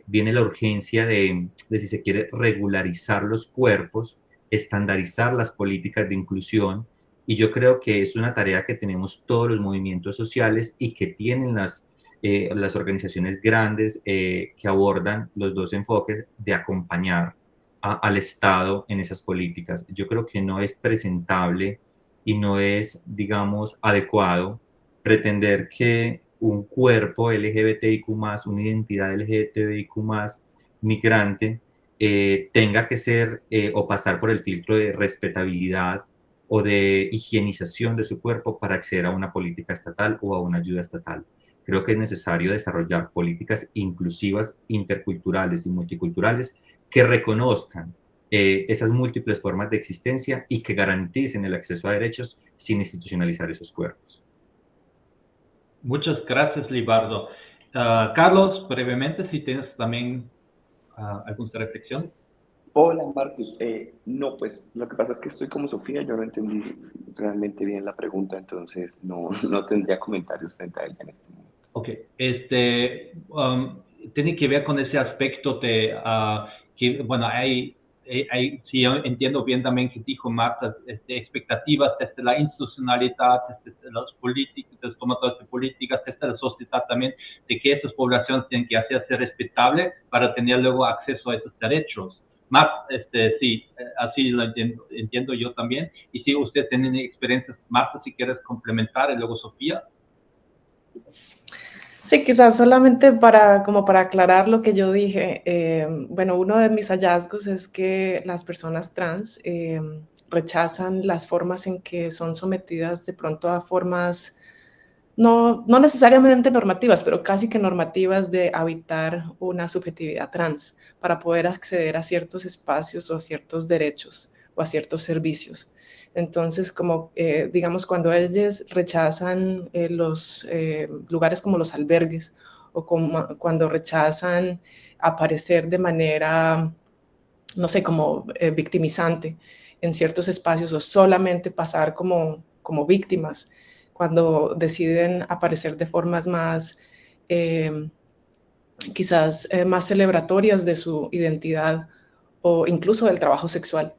viene la urgencia de, si se quiere, regularizar los cuerpos, estandarizar las políticas de inclusión, y yo creo que es una tarea que tenemos todos los movimientos sociales y que tienen las organizaciones grandes que abordan los dos enfoques de acompañar al Estado en esas políticas. Yo creo que no es presentable y no es, digamos, adecuado pretender que un cuerpo LGBTIQ+, una identidad LGBTIQ+, migrante, tenga que ser o pasar por el filtro de respetabilidad o de higienización de su cuerpo para acceder a una política estatal o a una ayuda estatal. Creo que es necesario desarrollar políticas inclusivas, interculturales y multiculturales que reconozcan esas múltiples formas de existencia y que garanticen el acceso a derechos sin institucionalizar esos cuerpos. Muchas gracias, Libardo. Carlos, brevemente, si tienes también alguna reflexión. Hola, Marcus. No, pues lo que pasa es que estoy como Sofía, yo no entendí realmente bien la pregunta, entonces no tendría comentarios frente a ella en este momento. Ok, tiene que ver con ese aspecto de que, bueno, si yo entiendo bien también que dijo Marta, expectativas desde la institucionalidad, desde los políticos, desde los tomadores de políticas, desde la sociedad también, de que esas poblaciones tienen que hacerse respetables para tener luego acceso a esos derechos. Marta, sí, así lo entiendo yo también. Y si ustedes tienen experiencias, Marta, si quieres complementar, y luego Sofía. Sí, quizás solamente como para aclarar lo que yo dije. Bueno, uno de mis hallazgos es que las personas trans rechazan las formas en que son sometidas de pronto a formas no necesariamente normativas, pero casi que normativas de habitar una subjetividad trans para poder acceder a ciertos espacios o a ciertos derechos o a ciertos servicios. Entonces, como digamos, cuando ellos rechazan los lugares como los albergues o cuando rechazan aparecer de manera, no sé, como victimizante en ciertos espacios o solamente pasar como víctimas, cuando deciden aparecer de formas más, quizás más celebratorias de su identidad o incluso del trabajo sexual.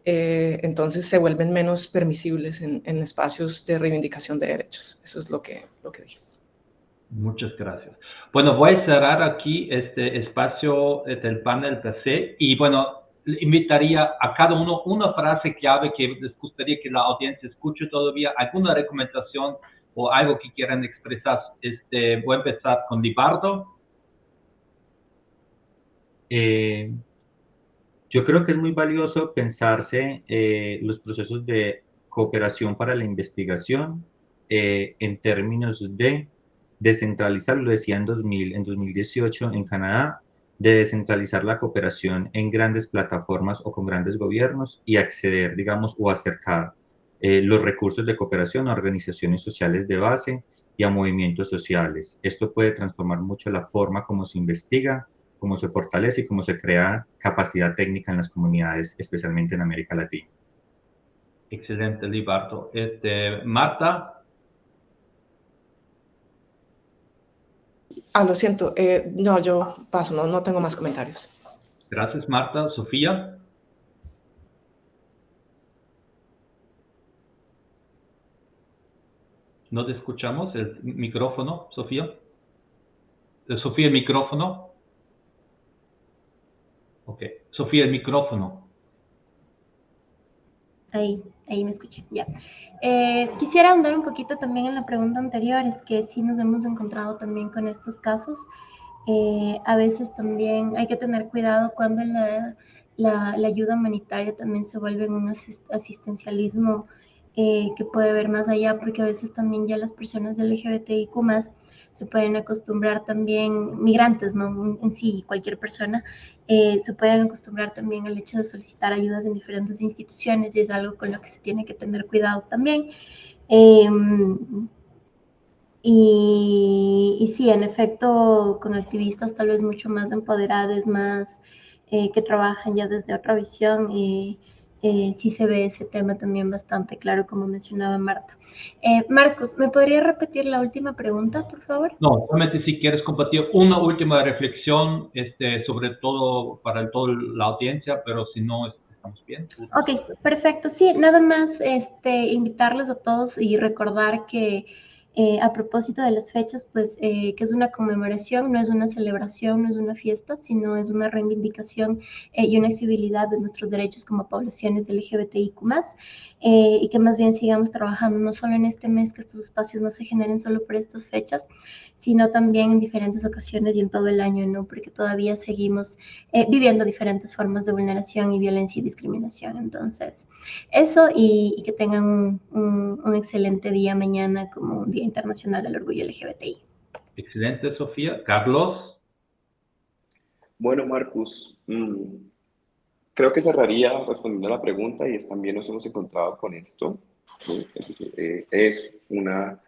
Entonces se vuelven menos permisibles en espacios de reivindicación de derechos. Eso es lo que dije. Muchas gracias. Bueno, voy a cerrar aquí este espacio del panel PC y bueno, invitaría a cada uno una frase clave que les gustaría que la audiencia escuche todavía, alguna recomendación o algo que quieran expresar. Voy a empezar con Libardo. Yo creo que es muy valioso pensarse los procesos de cooperación para la investigación en términos de descentralizar, lo decía en 2018 en Canadá, de descentralizar la cooperación en grandes plataformas o con grandes gobiernos y acceder, digamos, o acercar los recursos de cooperación a organizaciones sociales de base y a movimientos sociales. Esto puede transformar mucho la forma como se investiga, cómo se fortalece y cómo se crea capacidad técnica en las comunidades, especialmente en América Latina. Excelente, Libardo. Marta. Lo siento, no, yo paso, no tengo más comentarios. Gracias, Marta. Sofía. No te escuchamos. El micrófono, Sofía. Sofía, el micrófono. Ok. Sofía, el micrófono. Ahí me escuché, ya. Quisiera ahondar un poquito también en la pregunta anterior, es que sí nos hemos encontrado también con estos casos. A veces también hay que tener cuidado cuando la ayuda humanitaria también se vuelve en un asistencialismo que puede ver más allá, porque a veces también ya las personas LGBTIQ+, se pueden acostumbrar también, migrantes, ¿no? En sí, cualquier persona, se pueden acostumbrar también al hecho de solicitar ayudas en diferentes instituciones y es algo con lo que se tiene que tener cuidado también. Y sí, en efecto, con activistas tal vez mucho más empoderadas, más que trabajan ya desde otra visión, sí se ve ese tema también bastante claro, como mencionaba Marta. Marcos, ¿me podría repetir la última pregunta, por favor? No, solamente si quieres compartir una última reflexión, sobre todo para toda la audiencia, pero si no, estamos bien. Ok, perfecto. Sí, nada más invitarles a todos y recordar que a propósito de las fechas, pues que es una conmemoración, no es una celebración, no es una fiesta, sino es una reivindicación y una exigibilidad de nuestros derechos como poblaciones LGBTIQ+, y que más bien sigamos trabajando no solo en este mes, que estos espacios no se generen solo por estas fechas, sino también en diferentes ocasiones y en todo el año, ¿no? Porque todavía seguimos viviendo diferentes formas de vulneración y violencia y discriminación. Entonces, eso y que tengan un excelente día mañana como un Día Internacional del Orgullo LGBTI. Excelente, Sofía. Carlos. Bueno, Marcus, creo que cerraría respondiendo a la pregunta y también nos hemos encontrado con esto. Es una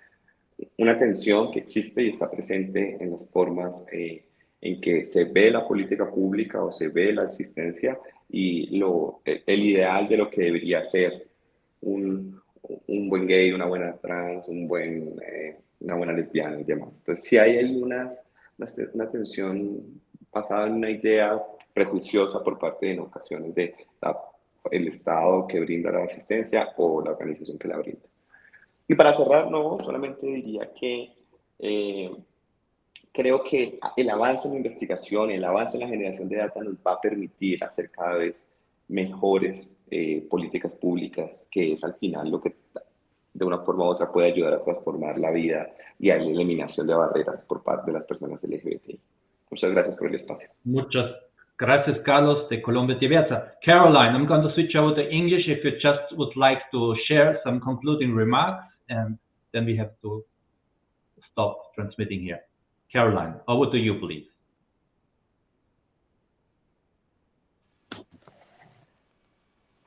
tensión que existe y está presente en las formas en que se ve la política pública o se ve la existencia y el ideal de lo que debería ser un buen gay, una buena trans, una buena lesbiana y demás. Entonces, sí hay una tensión basada en una idea prejuiciosa por parte en ocasiones de el Estado que brinda la asistencia o la organización que la brinda. Y para cerrar, no, solamente diría que creo que el avance en la investigación, el avance en la generación de data nos va a permitir hacer cada vez mejores políticas públicas, que es al final lo que de una forma u otra puede ayudar a transformar la vida y a la eliminación de barreras por parte de las personas LGBTI. Muchas gracias por el espacio. Muchas gracias, Carlos, de Colombia TV. Caroline, I'm going to switch over to English if you just would like to share some concluding remarks, and then we have to stop transmitting here. Caroline, over to you, please.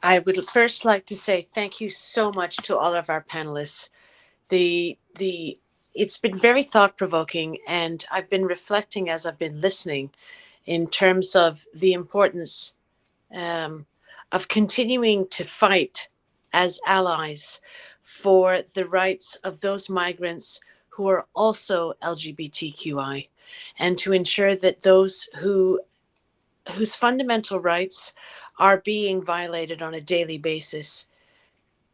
I would first like to say thank you so much to all of our panelists. It's been very thought-provoking, and I've been reflecting as I've been listening in terms of the importance of continuing to fight as allies for the rights of those migrants who are also LGBTQI, and to ensure that those whose fundamental rights are being violated on a daily basis,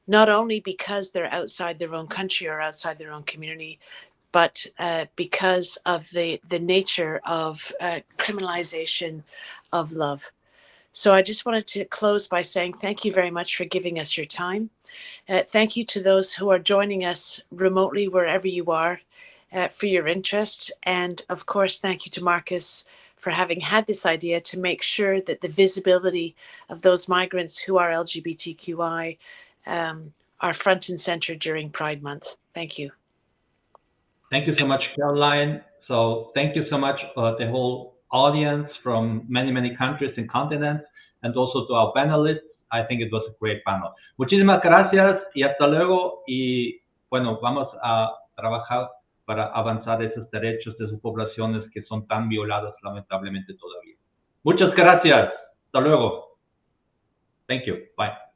not only because they're outside their own country or outside their own community, but because of the nature of criminalization of love. So I just wanted to close by saying thank you very much for giving us your time. Thank you to those who are joining us remotely, wherever you are, for your interest. And of course, thank you to Marcus for having had this idea to make sure that the visibility of those migrants who are LGBTQI are front and center during Pride Month. Thank you. Thank you so much, Caroline. So thank you so much, the whole audience from many, many countries and continents, and also to our panelists. I think it was a great panel. Muchísimas gracias y hasta luego. Y bueno, vamos a trabajar para avanzar esos derechos de sus poblaciones que son tan violadas lamentablemente todavía. Muchas gracias. Hasta luego. Thank you. Bye.